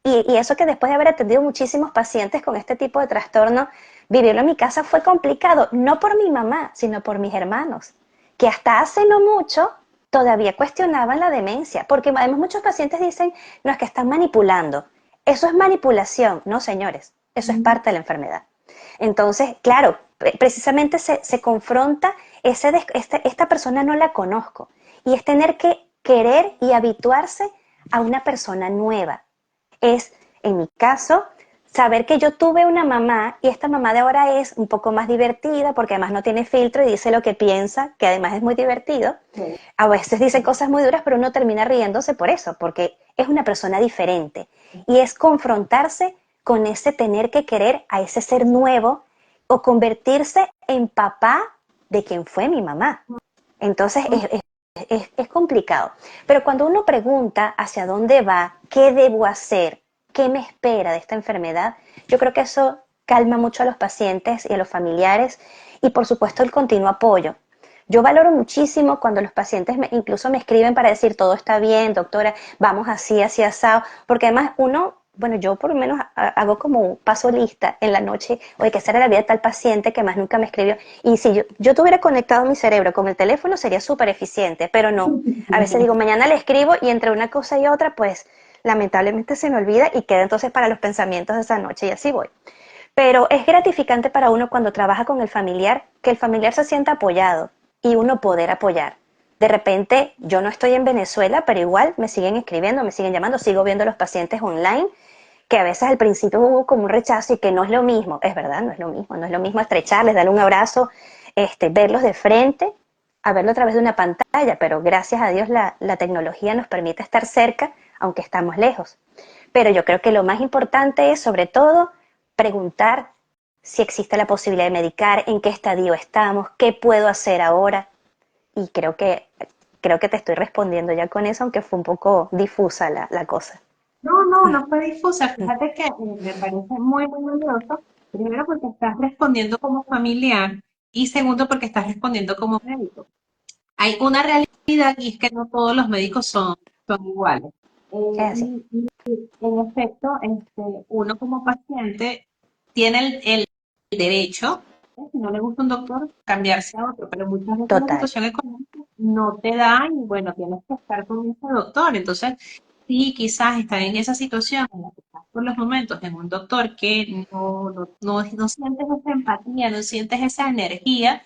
Speaker 2: y eso que después de haber atendido muchísimos pacientes con este tipo de trastorno, vivirlo en mi casa fue complicado, no por mi mamá, sino por mis hermanos, que hasta hace no mucho todavía cuestionaban la demencia, porque además muchos pacientes dicen, no, es que están manipulando. Eso es manipulación, no señores, eso es parte de la enfermedad. Entonces, claro, precisamente se confronta esta persona no la conozco, y es tener que querer y habituarse a una persona nueva. Es, en mi caso, saber que yo tuve una mamá y esta mamá de ahora es un poco más divertida porque además no tiene filtro y dice lo que piensa, que además es muy divertido. A veces dice cosas muy duras, pero uno termina riéndose por eso, porque es una persona diferente. Y es confrontarse con ese tener que querer a ese ser nuevo o convertirse en papá de quien fue mi mamá. Entonces es complicado. Pero cuando uno pregunta hacia dónde va, qué debo hacer, qué me espera de esta enfermedad, yo creo que eso calma mucho a los pacientes y a los familiares y por supuesto el continuo apoyo. Yo valoro muchísimo cuando los pacientes incluso me escriben para decir todo está bien, doctora, vamos así, así asado, porque además uno, bueno, yo por lo menos hago como un paso lista en la noche, oye, que será la vida de tal paciente que más nunca me escribió. Y si yo tuviera conectado mi cerebro con el teléfono sería súper eficiente, pero no. A veces digo, mañana le escribo y entre una cosa y otra, pues lamentablemente se me olvida y queda entonces para los pensamientos de esa noche y así voy. Pero es gratificante para uno cuando trabaja con el familiar, que el familiar se sienta apoyado y uno poder apoyar. De repente, yo no estoy en Venezuela, pero igual me siguen escribiendo, me siguen llamando, sigo viendo a los pacientes online, que a veces al principio hubo como un rechazo y que no es lo mismo, es verdad, no es lo mismo, no es lo mismo estrecharles, darle un abrazo, verlos de frente, a verlo a través de una pantalla, pero gracias a Dios la tecnología nos permite estar cerca, aunque estamos lejos. Pero yo creo que lo más importante es, sobre todo, preguntar si existe la posibilidad de medicar, en qué estadio estamos, qué puedo hacer ahora. Y creo que te estoy respondiendo ya con eso, aunque fue un poco difusa la cosa.
Speaker 1: No, no, no fue difusa. Fíjate que me parece muy, muy valioso. Primero porque estás respondiendo como familiar y segundo porque estás respondiendo como médico. Hay una realidad y es que no todos los médicos son iguales.
Speaker 2: Es así,
Speaker 1: En efecto, uno como paciente tiene el derecho, si no le gusta un doctor, cambiarse a otro, pero muchas veces la
Speaker 2: total.
Speaker 1: situación económica no te da y bueno, tienes que estar con ese doctor. Entonces, sí, quizás estar en esa situación en la que estás por los momentos en un doctor que no sientes esa empatía, no sientes esa energía,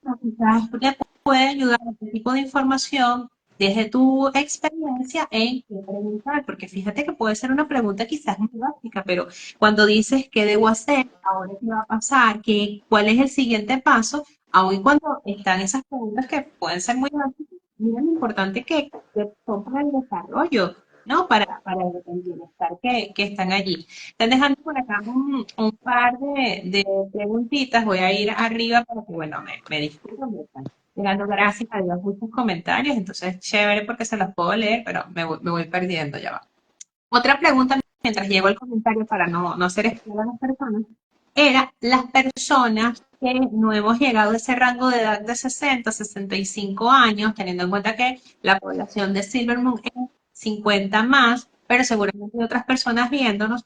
Speaker 1: no, quizás le puede ayudar este tipo de información desde tu experiencia en qué preguntar, porque fíjate que puede ser una pregunta quizás muy básica, pero cuando dices qué debo hacer, ahora qué va a pasar, cuál es el siguiente paso, aun y cuando están esas preguntas que pueden ser muy básicas, mira lo importante que son para el desarrollo, ¿no? Para el bienestar que están allí. Están dejando por acá un par de preguntitas. Voy a ir arriba para que, bueno, me disculpen. Me están llegando, gracias a Dios, muchos comentarios. Entonces, chévere porque se los puedo leer, pero me voy perdiendo, ya va. Otra pregunta, mientras llego el comentario para no hacer esperar a las personas, era las personas que no hemos llegado a ese rango de edad de 60, 65 años, teniendo en cuenta que la población de Silvermoon es 50 más, pero seguramente hay otras personas viéndonos.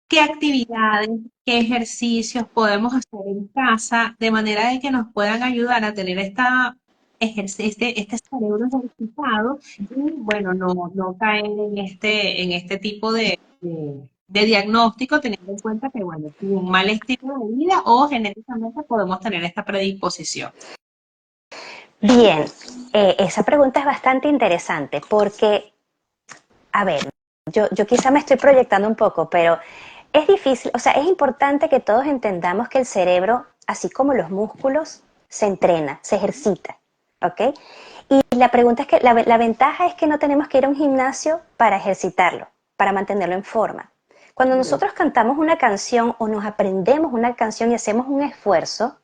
Speaker 1: qué actividades, qué ejercicios podemos hacer en casa de manera de que nos puedan ayudar a tener este cerebro ejercitado y, bueno, no caer en este tipo de diagnóstico, teniendo en cuenta que, bueno, un mal estilo de vida o genéticamente podemos tener esta predisposición.
Speaker 2: Bien, esa pregunta es bastante interesante porque, a ver, yo quizá me estoy proyectando un poco, pero es difícil, o sea, es importante que todos entendamos que el cerebro, así como los músculos, se entrena, se ejercita, ¿ok? Y la pregunta es que la ventaja es que no tenemos que ir a un gimnasio para ejercitarlo, para mantenerlo en forma. Cuando nosotros cantamos una canción o nos aprendemos una canción y hacemos un esfuerzo,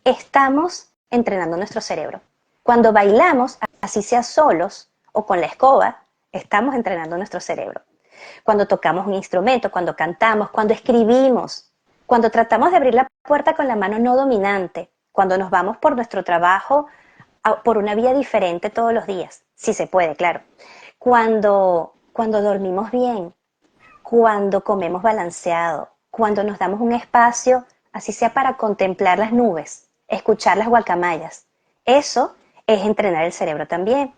Speaker 2: estamos entrenando nuestro cerebro. Cuando bailamos, así sea solos o con la escoba, estamos entrenando nuestro cerebro. Cuando tocamos un instrumento, cuando cantamos, cuando escribimos, cuando tratamos de abrir la puerta con la mano no dominante, cuando nos vamos por nuestro trabajo por una vía diferente todos los días, si se puede, claro. Cuando dormimos bien, cuando comemos balanceado, cuando nos damos un espacio, así sea para contemplar las nubes, escuchar las guacamayas. Eso es entrenar el cerebro también.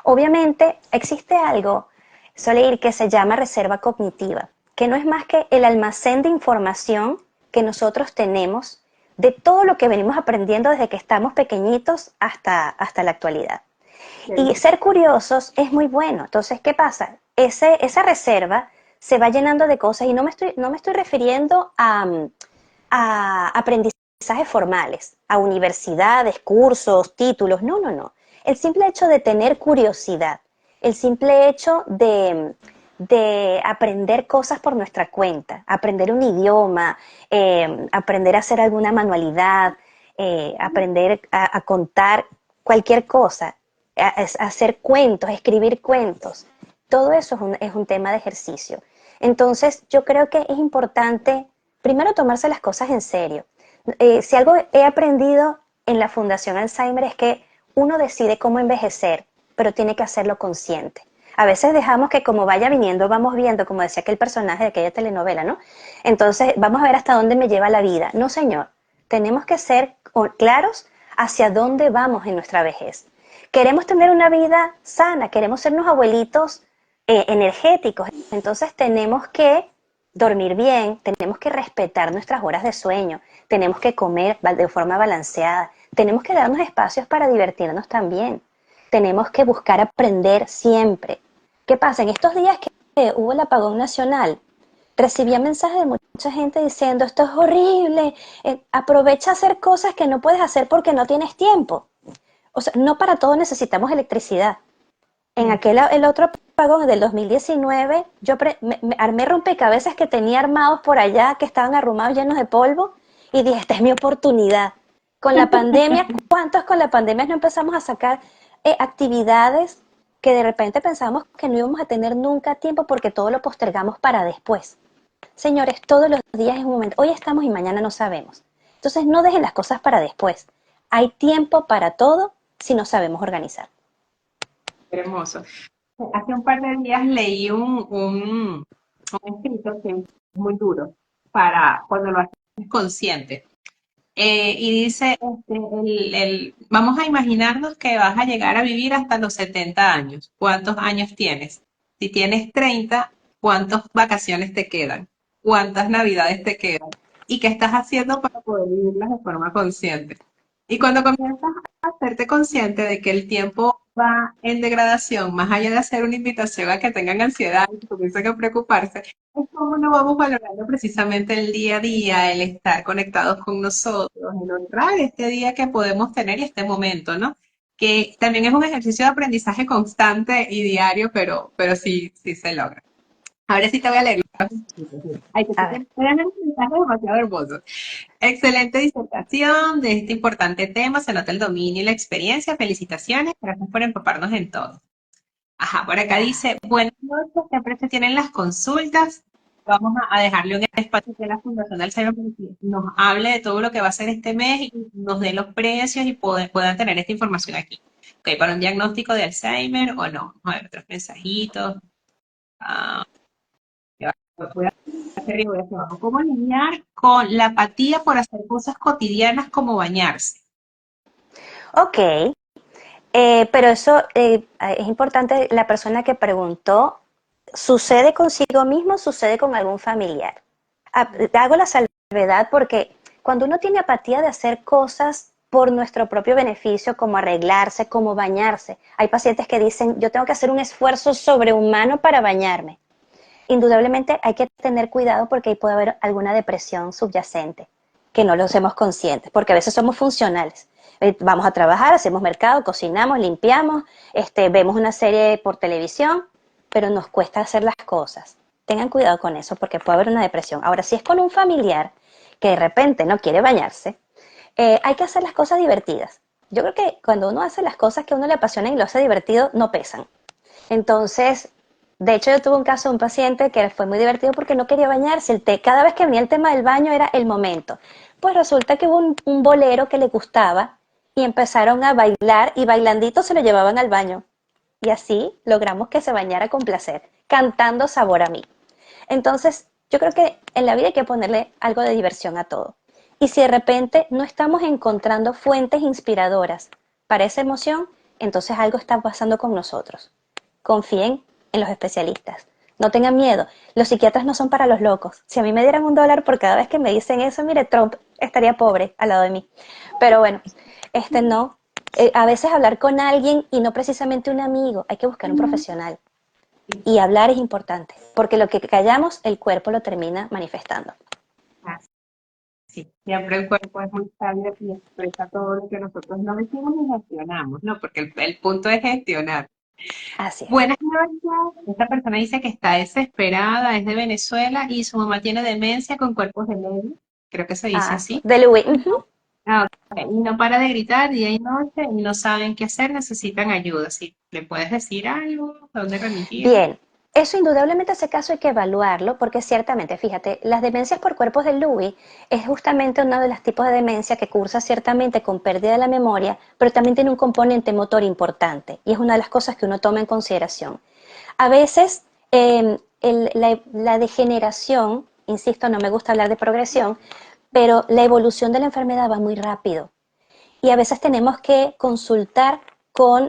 Speaker 2: Obviamente existe algo, Soleil, que se llama reserva cognitiva, que no es más que el almacén de información que nosotros tenemos de todo lo que venimos aprendiendo desde que estamos pequeñitos hasta la actualidad. Y ser curiosos es muy bueno. Entonces, ¿qué pasa? Esa reserva se va llenando de cosas y no me estoy refiriendo a aprendizajes formales, a universidades, cursos, títulos. No, no, no. El simple hecho de tener curiosidad, el simple hecho de aprender cosas por nuestra cuenta, aprender un idioma, aprender a hacer alguna manualidad, aprender a contar cualquier cosa, hacer cuentos, escribir cuentos. Todo eso es un tema de ejercicio. Entonces, yo creo que es importante, primero, tomarse las cosas en serio. Si algo he aprendido en la Fundación Alzheimer es que uno decide cómo envejecer, pero tiene que hacerlo consciente. A veces dejamos que como vaya viniendo, vamos viendo, como decía aquel personaje de aquella telenovela, ¿no? Entonces, vamos a ver hasta dónde me lleva la vida. No, señor. Tenemos que ser claros hacia dónde vamos en nuestra vejez. Queremos tener una vida sana, queremos ser unos abuelitos energéticos. Entonces tenemos que dormir bien, tenemos que respetar nuestras horas de sueño, tenemos que comer de forma balanceada, tenemos que darnos espacios para divertirnos también, tenemos que buscar aprender siempre. ¿Qué pasa? En estos días que hubo el apagón nacional, recibía mensajes de mucha gente diciendo, esto es horrible, aprovecha a hacer cosas que no puedes hacer porque no tienes tiempo. O sea, no para todo necesitamos electricidad. En el otro apagón del 2019, me armé rompecabezas que tenía armados por allá, que estaban arrumados llenos de polvo, y dije, esta es mi oportunidad. Con la pandemia, ¿cuántos con la pandemia no empezamos a sacar actividades que de repente pensábamos que no íbamos a tener nunca tiempo porque todo lo postergamos para después? Señores, todos los días es un momento. Hoy estamos y mañana no sabemos. Entonces no dejen las cosas para después. Hay tiempo para todo si nos sabemos organizar.
Speaker 1: Hermoso. Hace un par de días leí un escrito que es muy duro para cuando lo haces consciente. Y dice, vamos a imaginarnos que vas a llegar a vivir hasta los 70 años. ¿Cuántos años tienes? Si tienes 30, ¿cuántas vacaciones te quedan? ¿Cuántas navidades te quedan? ¿Y qué estás haciendo para poder vivirlas de forma consciente? Y cuando comienzas a hacerte consciente de que el tiempo va en degradación, más allá de hacer una invitación a que tengan ansiedad y que comiencen a preocuparse, es cómo no vamos valorando precisamente el día a día, el estar conectados con nosotros, el honrar este día que podemos tener y este momento, ¿no? Que también es un ejercicio de aprendizaje constante y diario, pero sí, sí se logra. Ahora sí te voy a leer. Ay,
Speaker 2: A ver.
Speaker 1: te dan un mensaje demasiado hermoso. Excelente disertación de este importante tema. Se nota el dominio y la experiencia. Felicitaciones. Gracias por empaparnos en todo. Ajá, por acá dice, buenas noches, siempre se tienen las consultas. Vamos a dejarle un espacio que la Fundación del Alzheimer para que nos hable de todo lo que va a ser este mes y nos dé los precios y puedan tener esta información aquí. Ok, para un diagnóstico de Alzheimer o no. Vamos a ver otros mensajitos. Ah, voy a hacer y voy a hacer algo. ¿Cómo lidiar con la apatía por hacer cosas cotidianas como bañarse?
Speaker 2: Ok, pero eso es importante, la persona que preguntó, ¿sucede consigo mismo o sucede con algún familiar? Hago la salvedad porque cuando uno tiene apatía de hacer cosas por nuestro propio beneficio, como arreglarse, como bañarse, hay pacientes que dicen, yo tengo que hacer un esfuerzo sobrehumano para bañarme. Indudablemente hay que tener cuidado porque ahí puede haber alguna depresión subyacente, que no lo hacemos conscientes, porque a veces somos funcionales. Vamos a trabajar, hacemos mercado, cocinamos, limpiamos, vemos una serie por televisión, pero nos cuesta hacer las cosas. Tengan cuidado con eso porque puede haber una depresión. Ahora, si es con un familiar que de repente no quiere bañarse, hay que hacer las cosas divertidas. Yo creo que cuando uno hace las cosas que a uno le apasionan y lo hace divertido, no pesan. Entonces, de hecho, yo tuve un caso de un paciente que fue muy divertido porque no quería bañarse. Cada vez que venía el tema del baño era el momento. Pues resulta que hubo un bolero que le gustaba y empezaron a bailar y bailandito se lo llevaban al baño. Y así logramos que se bañara con placer, cantando Sabor a mí. Entonces, yo creo que en la vida hay que ponerle algo de diversión a todo. Y si de repente no estamos encontrando fuentes inspiradoras para esa emoción, entonces algo está pasando con nosotros. Confíen en los especialistas. No tengan miedo. Los psiquiatras no son para los locos. Si a mí me dieran $1 por cada vez que me dicen eso, mire, Trump estaría pobre al lado de mí. Pero bueno, no. A veces hablar con alguien y no precisamente un amigo, hay que buscar un profesional. Y hablar es importante, porque lo que callamos, el cuerpo lo termina manifestando.
Speaker 1: Sí, siempre el cuerpo es muy sabio y expresa todo lo que nosotros no decimos y gestionamos, ¿no? Porque el punto es gestionar.
Speaker 2: Así es.
Speaker 1: Buenas noches. Esta persona dice que está desesperada, es de Venezuela y su mamá tiene demencia con cuerpos de Lewy. Creo que se dice
Speaker 2: Ah,
Speaker 1: así.
Speaker 2: de Louis. Uh-huh.
Speaker 1: Ah, ok. Y no para de gritar día y noche y no saben qué hacer, necesitan ayuda. Si le puedes decir algo, ¿a dónde remitir?
Speaker 2: Bien, eso indudablemente ese caso hay que evaluarlo porque ciertamente, fíjate, las demencias por cuerpos de Lewy es justamente uno de los tipos de demencia que cursa ciertamente con pérdida de la memoria, pero también tiene un componente motor importante y es una de las cosas que uno toma en consideración. A veces la degeneración, insisto, no me gusta hablar de progresión, pero la evolución de la enfermedad va muy rápido y a veces tenemos que consultar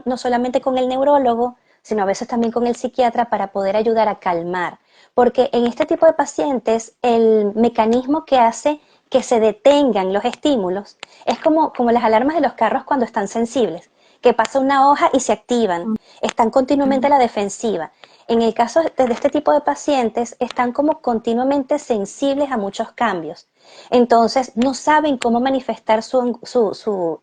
Speaker 2: no solamente con el neurólogo, sino a veces también con el psiquiatra para poder ayudar a calmar. Porque en este tipo de pacientes el mecanismo que hace que se detengan los estímulos es como las alarmas de los carros cuando están sensibles, que pasa una hoja y se activan, están continuamente a la defensiva. En el caso de este tipo de pacientes, están como continuamente sensibles a muchos cambios. Entonces, no saben cómo manifestar su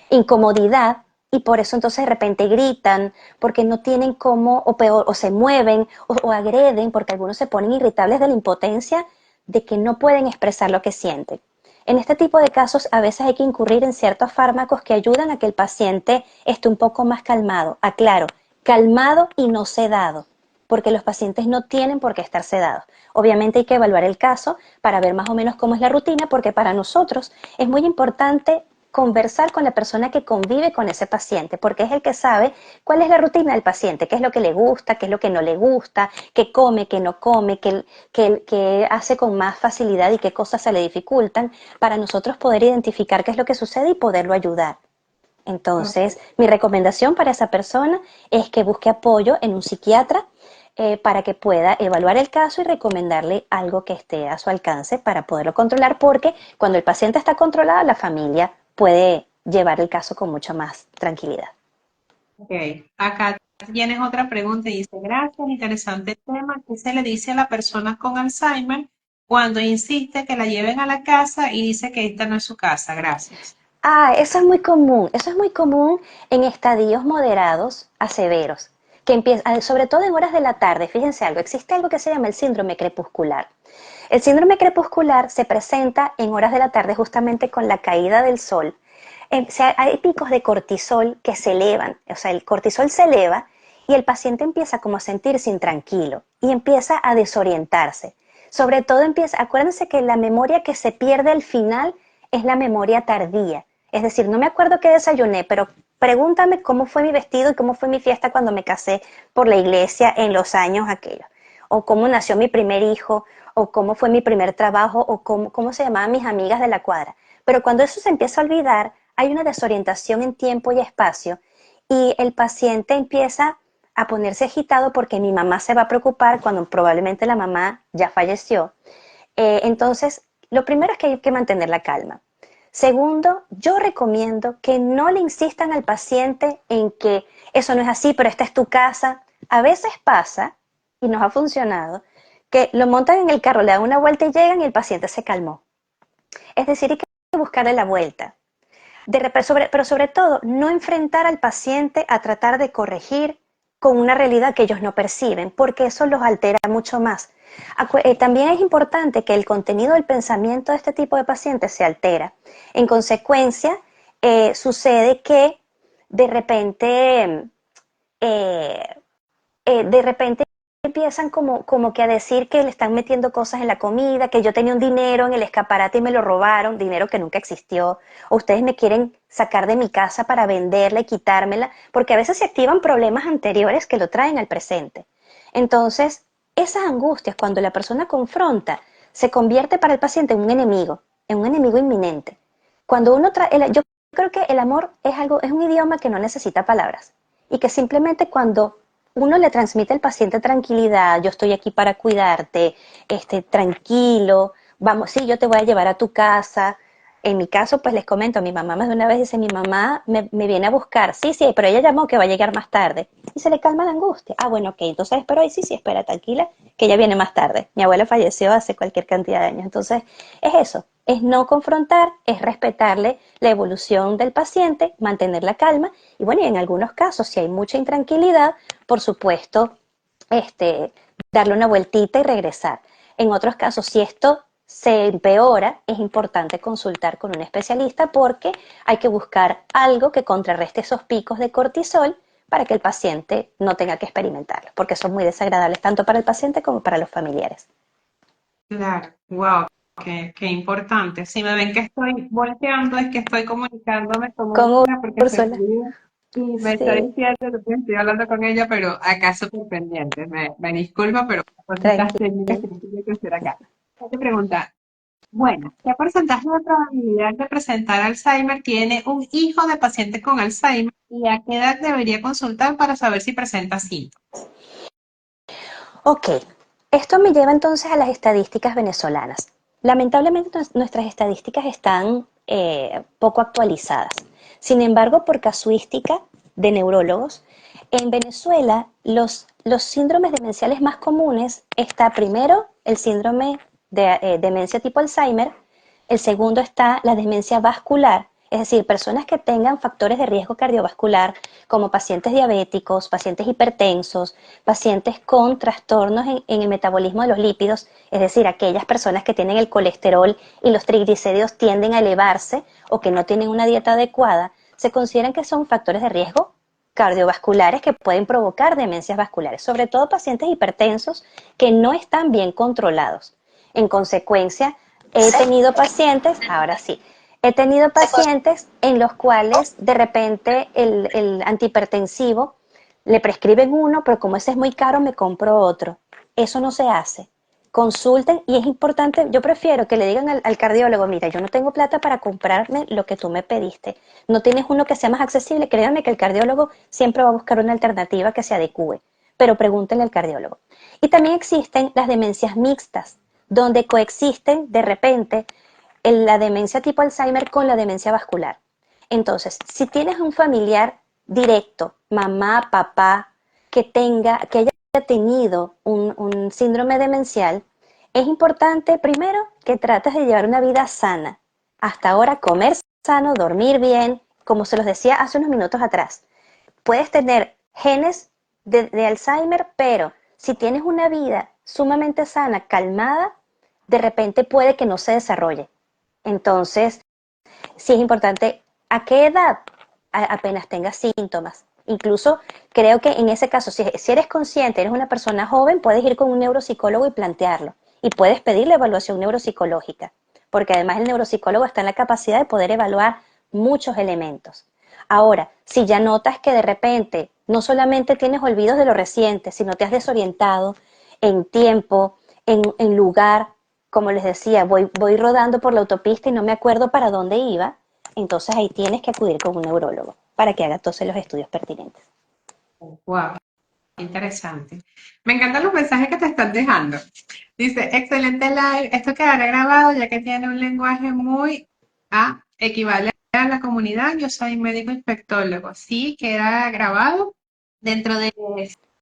Speaker 2: incomodidad y por eso entonces de repente gritan, porque no tienen cómo, o peor, o se mueven, o agreden, porque algunos se ponen irritables de la impotencia de que no pueden expresar lo que sienten. En este tipo de casos a veces hay que incurrir en ciertos fármacos que ayudan a que el paciente esté un poco más calmado. Aclaro, calmado y no sedado, porque los pacientes no tienen por qué estar sedados. Obviamente hay que evaluar el caso para ver más o menos cómo es la rutina, porque para nosotros es muy importante conversar con la persona que convive con ese paciente, porque es el que sabe cuál es la rutina del paciente, qué es lo que le gusta, qué es lo que no le gusta, qué come, qué no come, qué hace con más facilidad y qué cosas se le dificultan, para nosotros poder identificar qué es lo que sucede y poderlo ayudar. Entonces, mi recomendación para esa persona es que busque apoyo en un psiquiatra para que pueda evaluar el caso y recomendarle algo que esté a su alcance para poderlo controlar, porque cuando el paciente está controlado, la familia puede llevar el caso con mucha más tranquilidad.
Speaker 1: Ok, acá tienes otra pregunta y dice, gracias, interesante tema. ¿Qué se le dice a la persona con Alzheimer cuando insiste que la lleven a la casa y dice que esta no es su casa? Gracias.
Speaker 2: Ah, eso es muy común en estadios moderados a severos, que empieza, sobre todo en horas de la tarde. Fíjense algo, existe algo que se llama el síndrome crepuscular. El síndrome crepuscular se presenta en horas de la tarde justamente con la caída del sol. Hay picos de cortisol que se elevan, o sea, el cortisol se eleva y el paciente empieza como a sentirse intranquilo y empieza a desorientarse. Sobre todo acuérdense que la memoria que se pierde al final es la memoria tardía. Es decir, no me acuerdo qué desayuné, pero pregúntame cómo fue mi vestido y cómo fue mi fiesta cuando me casé por la iglesia en los años aquellos. o cómo nació mi primer hijo, o cómo fue mi primer trabajo, o cómo se llamaban mis amigas de la cuadra. Pero cuando eso se empieza a olvidar, hay una desorientación en tiempo y espacio y el paciente empieza a ponerse agitado porque mi mamá se va a preocupar cuando probablemente la mamá ya falleció. Entonces, lo primero es que hay que mantener la calma. Segundo, yo recomiendo que no le insistan al paciente en que eso no es así, pero esta es tu casa. A veces pasa, y nos ha funcionado, que lo montan en el carro, le dan una vuelta y llegan y el paciente se calmó. Es decir, hay que buscarle la vuelta. Pero sobre todo, no enfrentar al paciente a tratar de corregir con una realidad que ellos no perciben, porque eso los altera mucho más. También es importante que el contenido del pensamiento de este tipo de pacientes se altera. En consecuencia, sucede que de repente eh, de repente empiezan como que a decir que le están metiendo cosas en la comida, que yo tenía un dinero en el escaparate y me lo robaron, dinero que nunca existió, o ustedes me quieren sacar de mi casa para venderla y quitármela, porque a veces se activan problemas anteriores que lo traen al presente. Entonces, esas angustias, cuando la persona confronta, se convierte para el paciente en un enemigo inminente. Cuando uno yo creo que el amor es algo, es un idioma que no necesita palabras y que simplemente cuando uno le transmite al paciente tranquilidad, yo estoy aquí para cuidarte, tranquilo, vamos, sí, yo te voy a llevar a tu casa. En mi caso, pues les comento, mi mamá más de una vez dice, mi mamá me viene a buscar, sí, sí, pero ella llamó que va a llegar más tarde. Y se le calma la angustia. Ah, bueno, ok, entonces espero ahí, sí, sí, espera, tranquila, que ella viene más tarde. Mi abuela falleció hace cualquier cantidad de años. Entonces, es eso, es no confrontar, es respetarle la evolución del paciente, mantener la calma. Y bueno, y en algunos casos, si hay mucha intranquilidad, por supuesto, este, darle una vueltita y regresar. En otros casos, si esto se empeora, es importante consultar con un especialista porque hay que buscar algo que contrarreste esos picos de cortisol para que el paciente no tenga que experimentarlo, porque son muy desagradables tanto para el paciente como para los familiares.
Speaker 1: Claro, wow, qué importante. Si me ven que estoy volteando, es que estoy comunicándome con
Speaker 2: Con
Speaker 1: Úrsula porque se me
Speaker 2: Úrsula.
Speaker 1: olvidó y me está
Speaker 2: Sí,
Speaker 1: diciendo que estoy hablando con ella, pero acá súper pendiente. Me disculpa, pero cositas técnicas
Speaker 2: tranquila.
Speaker 1: que tiene que hacer acá. Te pregunta, bueno, ¿qué porcentaje de probabilidad de presentar Alzheimer tiene un hijo de paciente con Alzheimer y a qué edad debería consultar para saber si presenta síntomas?
Speaker 2: Ok, esto me lleva entonces a las estadísticas venezolanas. Lamentablemente nuestras estadísticas están poco actualizadas. Sin embargo, por casuística de neurólogos, en Venezuela los síndromes demenciales más comunes está primero el síndrome de demencia tipo Alzheimer, el segundo está la demencia vascular, es decir, personas que tengan factores de riesgo cardiovascular como pacientes diabéticos, pacientes hipertensos, pacientes con trastornos en el metabolismo de los lípidos, es decir, aquellas personas que tienen el colesterol y los triglicéridos tienden a elevarse o que no tienen una dieta adecuada, se consideran que son factores de riesgo cardiovasculares que pueden provocar demencias vasculares, sobre todo pacientes hipertensos que no están bien controlados. En consecuencia, he tenido pacientes, ahora sí, he tenido pacientes en los cuales de repente el antihipertensivo le prescriben uno, pero como ese es muy caro, me compro otro. Eso no se hace. Consulten y es importante, yo prefiero que le digan al cardiólogo, mira, yo no tengo plata para comprarme lo que tú me pediste. No tienes uno que sea más accesible, créanme que el cardiólogo siempre va a buscar una alternativa que se adecue, pero pregúntenle al cardiólogo. Y también existen las demencias mixtas, donde coexisten de repente la demencia tipo Alzheimer con la demencia vascular. Entonces, si tienes un familiar directo, mamá, papá, que haya tenido un síndrome demencial, es importante primero que trates de llevar una vida sana. Hasta ahora comer sano, dormir bien, como se los decía hace unos minutos atrás. Puedes tener genes de Alzheimer, pero si tienes una vida sumamente sana, calmada, de repente puede que no se desarrolle. Entonces, sí es importante a qué edad apenas tengas síntomas. Incluso creo que en ese caso, si eres consciente, eres una persona joven, puedes ir con un neuropsicólogo y plantearlo. Y puedes pedir la evaluación neuropsicológica, porque además el neuropsicólogo está en la capacidad de poder evaluar muchos elementos. Ahora, si ya notas que de repente no solamente tienes olvidos de lo reciente, sino te has desorientado, en tiempo, en lugar. Como les decía, voy rodando por la autopista y no me acuerdo para dónde iba, entonces ahí tienes que acudir con un neurólogo para que haga todos los estudios pertinentes.
Speaker 1: Wow, interesante. Me encantan los mensajes que te están dejando. Dice, excelente live, esto quedará grabado ya que tiene un lenguaje muy equivale a la comunidad. Yo soy médico infectólogo. Sí, queda grabado dentro de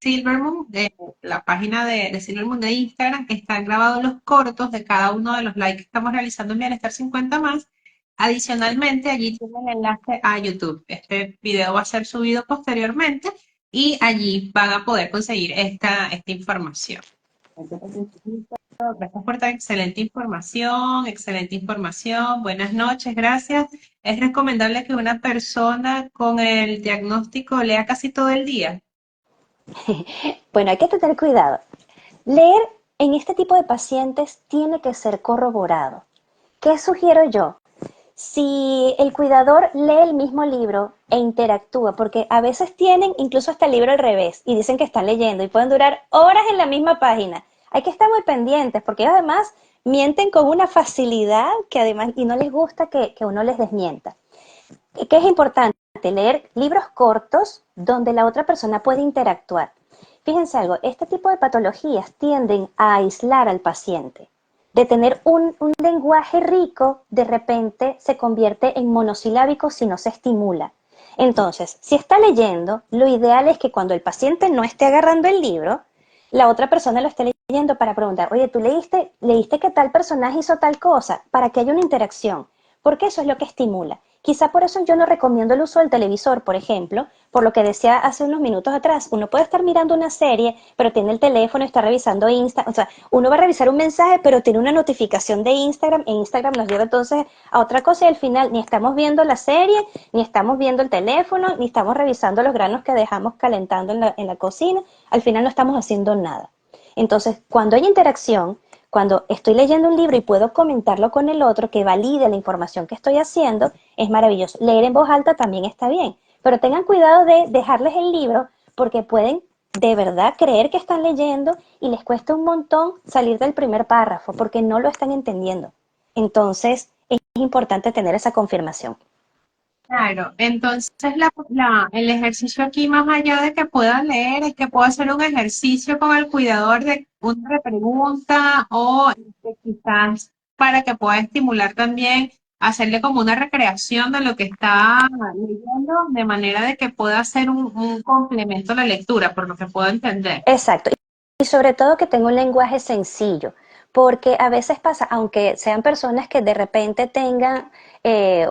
Speaker 1: Silvermoon, de la página de Silvermoon de Instagram. Están grabados los cortos de cada uno de los lives que estamos realizando en Bienestar 50 más. Adicionalmente, allí tienen el enlace a YouTube. Este video va a ser subido posteriormente y allí van a poder conseguir esta información. Gracias por tan excelente información, excelente información. Buenas noches, gracias. ¿Es recomendable que una persona con el diagnóstico lea casi todo el día?
Speaker 2: Bueno, hay que tener cuidado. Leer en este tipo de pacientes tiene que ser corroborado. ¿Qué sugiero yo? Si el cuidador lee el mismo libro e interactúa, porque a veces tienen incluso hasta el libro al revés y dicen que están leyendo y pueden durar horas en la misma página. Hay que estar muy pendientes porque ellos además mienten con una facilidad que además y no les gusta que uno les desmienta. ¿Qué es importante? Leer libros cortos donde la otra persona puede interactuar. Fíjense algo, este tipo de patologías tienden a aislar al paciente. De tener un lenguaje rico, de repente se convierte en monosilábico si no se estimula. Entonces, si está leyendo, lo ideal es que cuando el paciente no esté agarrando el libro, la otra persona lo esté leyendo para preguntar, oye, ¿tú leíste que tal personaje hizo tal cosa? Para que haya una interacción, porque eso es lo que estimula. Quizá por eso yo no recomiendo el uso del televisor, por ejemplo, por lo que decía hace unos minutos atrás. Uno puede estar mirando una serie, pero tiene el teléfono y está revisando Instagram. O sea, uno va a revisar un mensaje, pero tiene una notificación de Instagram. E Instagram nos lleva entonces a otra cosa y al final ni estamos viendo la serie, ni estamos viendo el teléfono, ni estamos revisando los granos que dejamos calentando en la cocina. Al final no estamos haciendo nada. Entonces, cuando hay interacción, cuando estoy leyendo un libro y puedo comentarlo con el otro que valide la información que estoy haciendo, es maravilloso. Leer en voz alta también está bien, pero tengan cuidado de dejarles el libro porque pueden de verdad creer que están leyendo y les cuesta un montón salir del primer párrafo porque no lo están entendiendo. Entonces, es importante tener esa confirmación.
Speaker 1: Claro, entonces el ejercicio aquí, más allá de que pueda leer, es que puedo hacer un ejercicio con el cuidador de una repregunta o quizás para que pueda estimular también, hacerle como una recreación de lo que está leyendo, de manera de que pueda hacer un complemento a la lectura, por lo que puedo entender.
Speaker 2: Exacto. Y sobre todo que tenga un lenguaje sencillo, porque a veces pasa, aunque sean personas que de repente tengan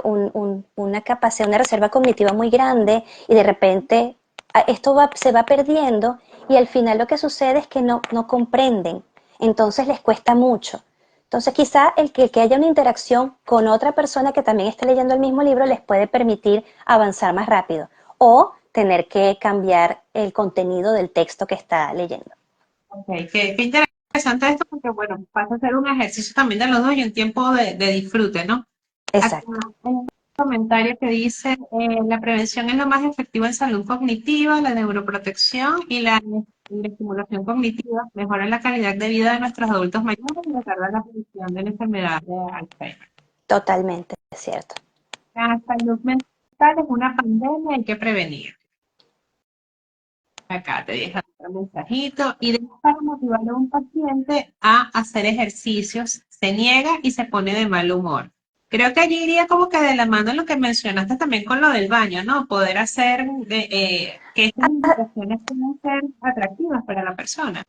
Speaker 2: una capacidad, una reserva cognitiva muy grande y de repente se va perdiendo y al final lo que sucede es que no comprenden, entonces les cuesta mucho. Entonces quizá que haya una interacción con otra persona que también esté leyendo el mismo libro les puede permitir avanzar más rápido o tener que cambiar el contenido del texto que está leyendo.
Speaker 1: Ok, qué interesante esto porque, bueno, pasa a ser un ejercicio también de los dos y un tiempo de disfrute, ¿no? Acá
Speaker 2: Exacto,
Speaker 1: hay un comentario que dice, la prevención es lo más efectivo en salud cognitiva, la neuroprotección y la estimulación cognitiva mejoran la calidad de vida de nuestros adultos mayores y retardan la aparición de la enfermedad de Alzheimer.
Speaker 2: totalmente cierto.
Speaker 1: La salud mental es una pandemia, hay que prevenir. Acá te deja otro mensajito. Ideas para motivar a un paciente a hacer ejercicios. Se niega y se pone de mal humor. Creo que allí iría como que de la mano lo que mencionaste también con lo del baño, ¿no? Poder hacer que estas invitaciones puedan ser atractivas para la persona.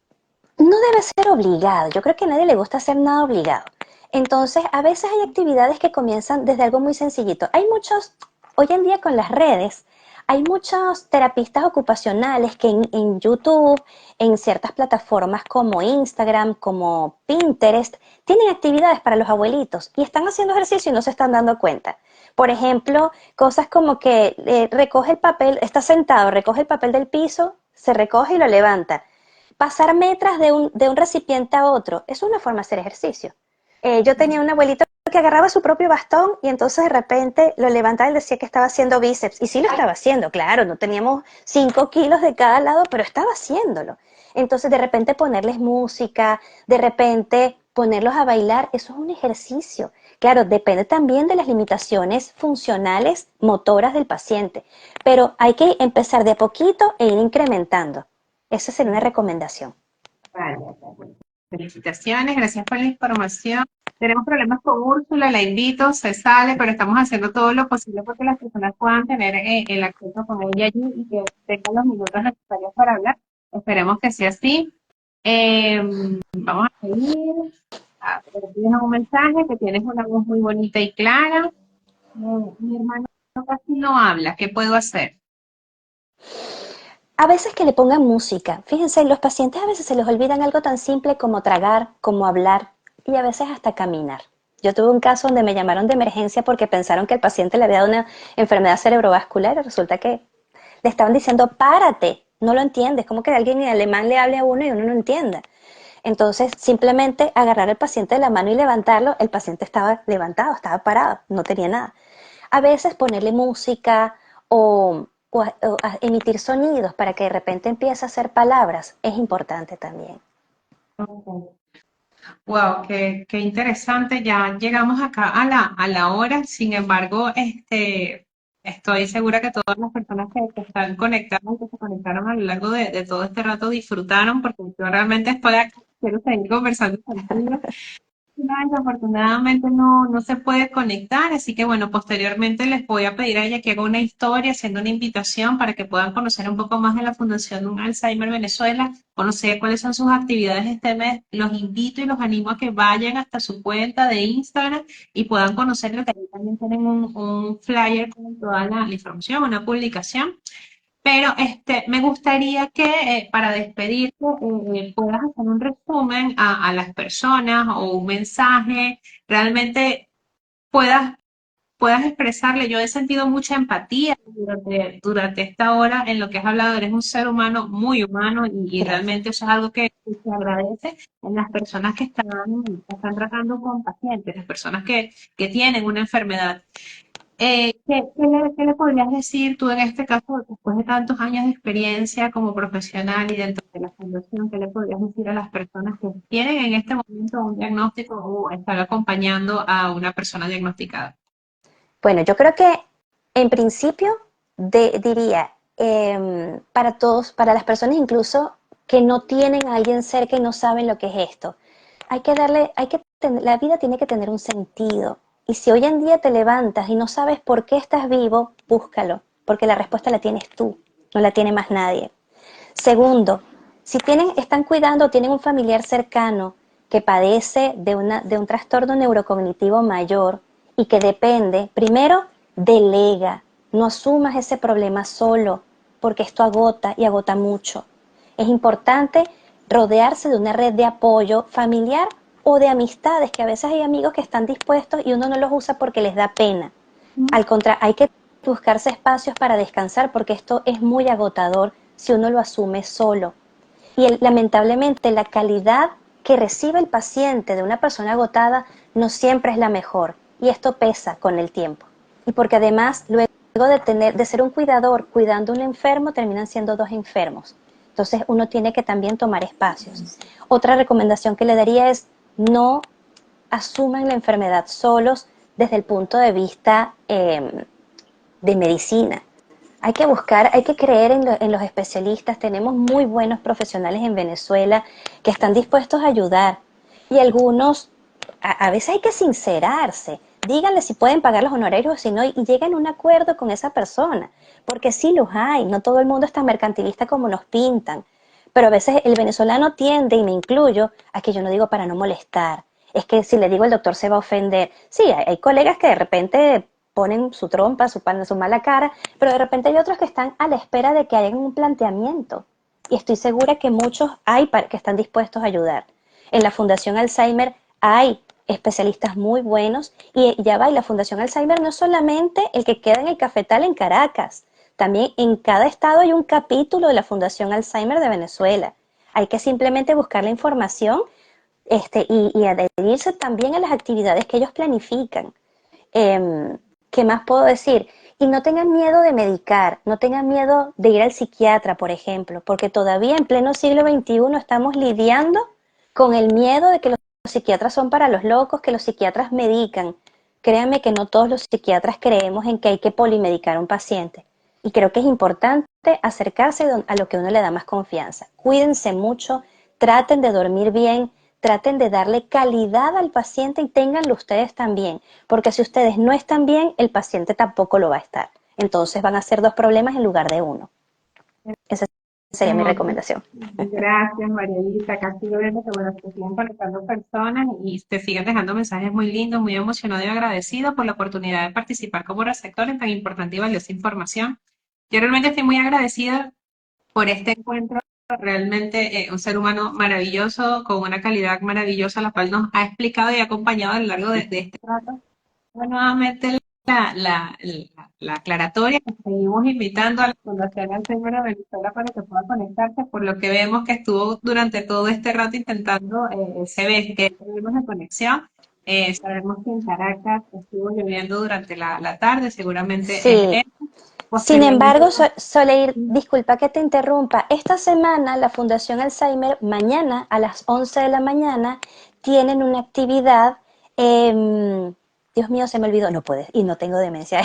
Speaker 2: No debe ser obligado, yo creo que a nadie le gusta hacer nada obligado. Entonces, a veces hay actividades que comienzan desde algo muy sencillito. Hoy en día con las redes, hay muchos terapistas ocupacionales que en YouTube, en ciertas plataformas como Instagram, como Pinterest, tienen actividades para los abuelitos y están haciendo ejercicio y no se están dando cuenta. Por ejemplo, cosas como que recoge el papel, está sentado, recoge el papel del piso, se recoge y lo levanta. Pasar metras de un recipiente a otro es una forma de hacer ejercicio. Yo tenía un abuelito que agarraba su propio bastón y entonces de repente lo levantaba y decía que estaba haciendo bíceps. Y sí lo estaba haciendo, claro, no teníamos 5 kilos de cada lado, pero estaba haciéndolo. Entonces de repente ponerles música, de repente ponerlos a bailar, eso es un ejercicio. Claro, depende también de las limitaciones funcionales motoras del paciente, pero hay que empezar de a poquito e ir incrementando. Esa sería una recomendación.
Speaker 1: Vale, vale. Felicitaciones, gracias por la información. Tenemos problemas con Úrsula, la invito, se sale, pero estamos haciendo todo lo posible porque las personas puedan tener el acceso con ella allí y que tengan los minutos necesarios para hablar. Esperemos que sea así. Vamos a seguir. Tienes un mensaje que tienes una voz muy bonita y clara. Mi hermano casi no habla, ¿qué puedo hacer?
Speaker 2: A veces que le pongan música. Fíjense, los pacientes a veces se les olvidan algo tan simple como tragar, como hablar y a veces hasta caminar. Yo tuve un caso donde me llamaron de emergencia porque pensaron que el paciente le había dado una enfermedad cerebrovascular y resulta que le estaban diciendo, párate, no lo entiendes, como que alguien en alemán le hable a uno y uno no entienda. Entonces, simplemente agarrar al paciente de la mano y levantarlo, el paciente estaba levantado, estaba parado, no tenía nada. A veces ponerle música o emitir sonidos para que de repente empiece a hacer palabras es importante también.
Speaker 1: Wow, qué interesante. Ya llegamos acá a la hora. Sin embargo, estoy segura que todas las personas que están conectadas y que se conectaron a lo largo de todo este rato disfrutaron, porque yo realmente estoy aquí, quiero seguir conversando contigo. Desafortunadamente no se puede conectar, así que bueno, posteriormente les voy a pedir a ella que haga una historia, haciendo una invitación para que puedan conocer un poco más de la Fundación Alzheimer Venezuela, conocer cuáles son sus actividades este mes. Los invito y los animo a que vayan hasta su cuenta de Instagram y puedan conocerlo, que ahí también tienen un flyer con toda la información, una publicación. Pero me gustaría que para despedirte puedas hacer un resumen a las personas o un mensaje, realmente puedas, puedas expresarle. Yo he sentido mucha empatía durante esta hora en lo que has hablado. Eres un ser humano muy humano y
Speaker 2: Gracias.
Speaker 1: realmente eso es algo que se agradece en las personas que están tratando con pacientes, las personas que tienen una enfermedad. ¿Qué le podrías decir tú en este caso, después de tantos años de experiencia como profesional y dentro de la fundación, qué le podrías decir a las personas que tienen en este momento un diagnóstico o están acompañando a una persona diagnosticada?
Speaker 2: Bueno, yo creo que en principio diría, para todos, para las personas incluso que no tienen a alguien cerca y no saben lo que es esto, la vida tiene que tener un sentido. Y si hoy en día te levantas y no sabes por qué estás vivo, búscalo, porque la respuesta la tienes tú, no la tiene más nadie. Segundo, si están cuidando, tienen un familiar cercano que padece de un trastorno neurocognitivo mayor y que depende, primero, delega, no asumas ese problema solo, porque esto agota y agota mucho. Es importante rodearse de una red de apoyo familiar o de amistades, que a veces hay amigos que están dispuestos y uno no los usa porque les da pena. Al contrario, hay que buscarse espacios para descansar porque esto es muy agotador si uno lo asume solo. Y lamentablemente la calidad que recibe el paciente de una persona agotada no siempre es la mejor y esto pesa con el tiempo. Y porque además luego de ser un cuidador cuidando a un enfermo terminan siendo dos enfermos. Entonces uno tiene que también tomar espacios. Otra recomendación que le daría es no asuman la enfermedad solos desde el punto de vista de medicina. Hay que buscar, hay que creer en los especialistas. Tenemos muy buenos profesionales en Venezuela que están dispuestos a ayudar. Y algunos, a veces hay que sincerarse. Díganle si pueden pagar los honorarios o si no, y lleguen a un acuerdo con esa persona. Porque sí los hay, no todo el mundo es tan mercantilista como nos pintan. Pero a veces el venezolano tiende, y me incluyo, a que yo no digo para no molestar. Es que si le digo el doctor se va a ofender. Sí, hay colegas que de repente ponen su trompa, su mala cara, pero de repente hay otros que están a la espera de que hagan un planteamiento. Y estoy segura que muchos hay que están dispuestos a ayudar. En la Fundación Alzheimer hay especialistas muy buenos y ya va, y la Fundación Alzheimer no es solamente el que queda en el Cafetal en Caracas, también en cada estado hay un capítulo de la Fundación Alzheimer de Venezuela. Hay que simplemente buscar la información y adherirse también a las actividades que ellos planifican. ¿Qué más puedo decir? Y no tengan miedo de medicar, no tengan miedo de ir al psiquiatra, por ejemplo, porque todavía en pleno siglo XXI estamos lidiando con el miedo de que los psiquiatras son para los locos, que los psiquiatras medican. Créanme que no todos los psiquiatras creemos en que hay que polimedicar a un paciente. Y creo que es importante acercarse a lo que uno le da más confianza. Cuídense mucho, traten de dormir bien, traten de darle calidad al paciente y ténganlo ustedes también, porque si ustedes no están bien, el paciente tampoco lo va a estar. Entonces van a ser dos problemas en lugar de uno. Esa sería mi
Speaker 1: Hermoso.
Speaker 2: recomendación.
Speaker 1: Gracias, María Elisa. Acá sigo viendo que, bueno, se siguen conectando personas y te siguen dejando mensajes muy lindos, muy emocionado y agradecido por la oportunidad de participar como receptor en tan importante y valiosa información. Yo realmente estoy muy agradecida por este encuentro. Realmente un ser humano maravilloso, con una calidad maravillosa, la cual nos ha explicado y acompañado a lo largo de este rato. Bueno, nuevamente la aclaratoria, que seguimos invitando a la Fundación Alzheimer de Venezuela para que pueda conectarse, por lo que vemos que estuvo durante todo este rato intentando, se ve que hay problemas de conexión. Sabemos que en Caracas estuvo lloviendo durante la tarde, seguramente es
Speaker 2: Sí.
Speaker 1: eso.
Speaker 2: Sin
Speaker 1: Posteriormente,
Speaker 2: embargo, Soleil, disculpa que te interrumpa. Esta semana la Fundación Alzheimer, mañana a las 11 de la mañana, tienen una actividad. Dios mío, se me olvidó, no puedes, y no tengo demencia.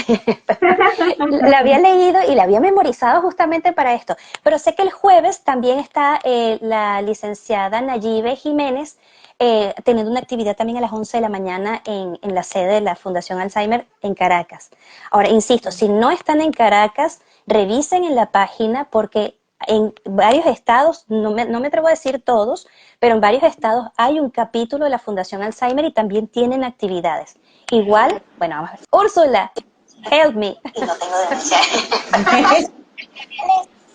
Speaker 2: La había leído y la había memorizado justamente para esto. Pero sé que el jueves también está la licenciada Nayibe Jiménez teniendo una actividad también a las 11 de la mañana en la sede de la Fundación Alzheimer en Caracas. Ahora, insisto, si no están en Caracas, revisen en la página porque en varios estados, no me atrevo a decir todos, pero en varios estados hay un capítulo de la Fundación Alzheimer y también tienen actividades. Igual, bueno, vamos a ver. Úrsula, help me.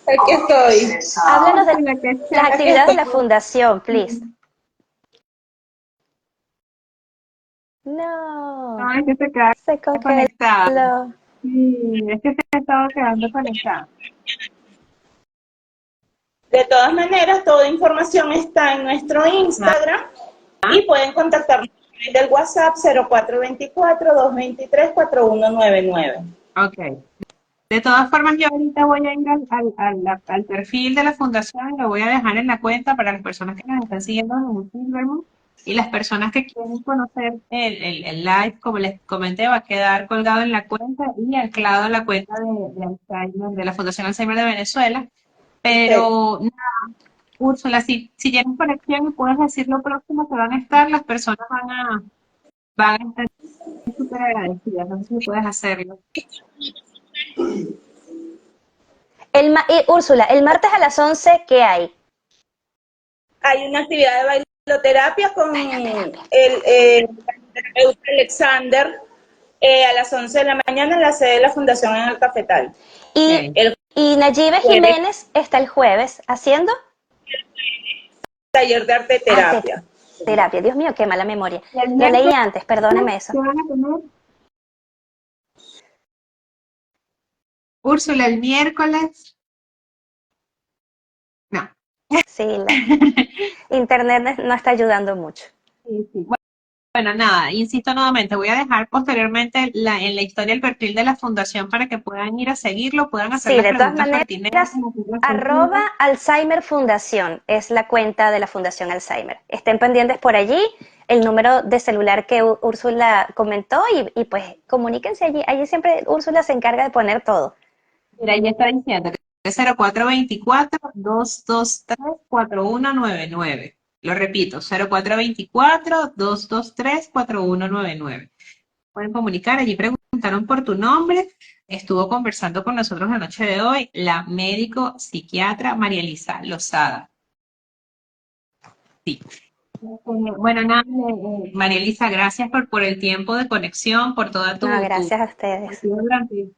Speaker 3: Aquí estoy.
Speaker 2: Háblanos de
Speaker 1: Úrsula, qué
Speaker 2: las
Speaker 1: chévere.
Speaker 2: actividades de la fundación, please. No,
Speaker 1: Ay, que se queda
Speaker 2: se
Speaker 1: conectada.
Speaker 2: congeló.
Speaker 1: Sí, es que se ha estado quedando conectada.
Speaker 3: De todas maneras, toda información está en nuestro Instagram y pueden contactarnos a través del WhatsApp 0424-223-4199.
Speaker 1: Ok. De todas formas, yo ahorita voy a ir al perfil de la fundación, lo voy a dejar en la cuenta para las personas que nos están siguiendo en Silvermoon y las personas que quieren conocer el live, como les comenté, va a quedar colgado en la cuenta y anclado en la cuenta de Alzheimer, de la Fundación Alzheimer de Venezuela.
Speaker 3: Perfecto.
Speaker 1: Pero, Úrsula, si tienes conexión y puedes decir lo próximo que van a estar, las personas van a estar súper agradecidas. No sé si puedes hacerlo.
Speaker 2: Úrsula, el martes a las 11, ¿qué hay?
Speaker 3: Hay una actividad de bailoterapia con terapeuta Alexander a las 11 de la mañana en la sede de la Fundación en el Cafetal.
Speaker 2: Y,
Speaker 1: Ok.
Speaker 3: El
Speaker 2: y Nayibe
Speaker 3: jueves,
Speaker 2: Jiménez está el jueves haciendo
Speaker 3: taller de arte
Speaker 2: arte
Speaker 3: terapia.
Speaker 2: terapia. Dios mío, qué mala memoria.
Speaker 1: Y el
Speaker 2: Lo leí
Speaker 1: miércoles,
Speaker 2: antes, perdóneme eso.
Speaker 1: ¿qué van a tener? Úrsula, el miércoles. No.
Speaker 2: Sí, internet no está ayudando mucho.
Speaker 1: Sí, sí. Bueno, nada, insisto nuevamente, voy a dejar posteriormente en la historia el perfil de la fundación para que puedan ir a seguirlo, puedan hacer
Speaker 2: Sí,
Speaker 1: las
Speaker 2: de todas
Speaker 1: preguntas
Speaker 2: maneras,
Speaker 1: pertinentes, hacer las
Speaker 2: arroba
Speaker 1: consultas.
Speaker 2: Alzheimer Fundación es la cuenta de la Fundación Alzheimer. Estén pendientes por allí, el número de celular que Úrsula comentó y pues comuníquense allí. Allí siempre Úrsula se encarga de poner todo.
Speaker 1: Mira, ya está diciendo que es 0424-223-4199. Lo repito, 0424-223-4199. Pueden comunicar, allí preguntaron por tu nombre. Estuvo conversando con nosotros la noche de hoy la médico psiquiatra María Elisa Lozada. Sí. Bueno, nada, María Elisa, gracias por el tiempo de conexión, por toda
Speaker 2: No,
Speaker 1: tu
Speaker 2: gracias a ustedes.
Speaker 1: durante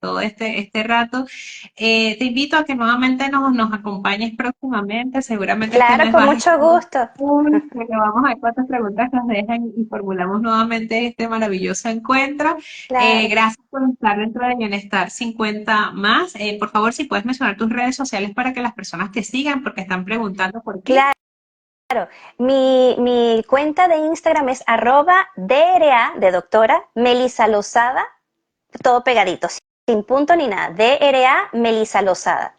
Speaker 1: todo este rato. Te invito a que nuevamente nos acompañes próximamente. Seguramente este
Speaker 2: Claro,
Speaker 1: mes
Speaker 2: con
Speaker 1: vas a estar
Speaker 2: mucho gusto.
Speaker 1: full, pero vamos a ver cuántas preguntas nos dejan y formulamos nuevamente este maravilloso encuentro.
Speaker 2: Claro.
Speaker 1: Gracias por estar dentro de Bienestar 50 más. Por favor, si puedes mencionar tus redes sociales para que las personas te sigan porque están preguntando por ti.
Speaker 2: Claro. Mi cuenta de Instagram es @DRA de doctora Melisa Lozada, todo pegadito, sin punto ni nada. DRA Melisa Lozada.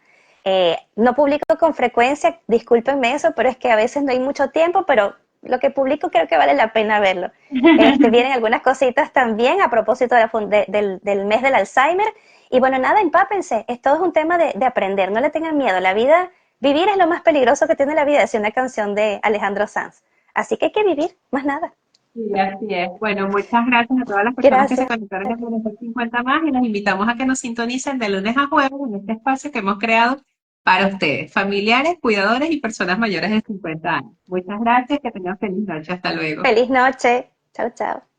Speaker 2: No publico con frecuencia, discúlpenme eso, pero es que a veces no hay mucho tiempo, pero lo que publico creo que vale la pena verlo. Vienen algunas cositas también a propósito del mes del Alzheimer. Y bueno, nada, empápense. Todo es un tema de aprender. No le tengan miedo. La vida, vivir es lo más peligroso que tiene la vida, decía una canción de Alejandro Sanz. Así que hay que vivir, más nada.
Speaker 1: Sí, así es. Bueno, muchas gracias a todas las personas que se
Speaker 2: Gracias.
Speaker 1: conectaron en Amanecer 50 más y los invitamos a que nos sintonicen de lunes a jueves en este espacio que hemos creado para ustedes, familiares, cuidadores y personas mayores de 50 años. Muchas gracias, que tengan feliz noche. Hasta luego.
Speaker 2: Feliz noche. Chao, chao.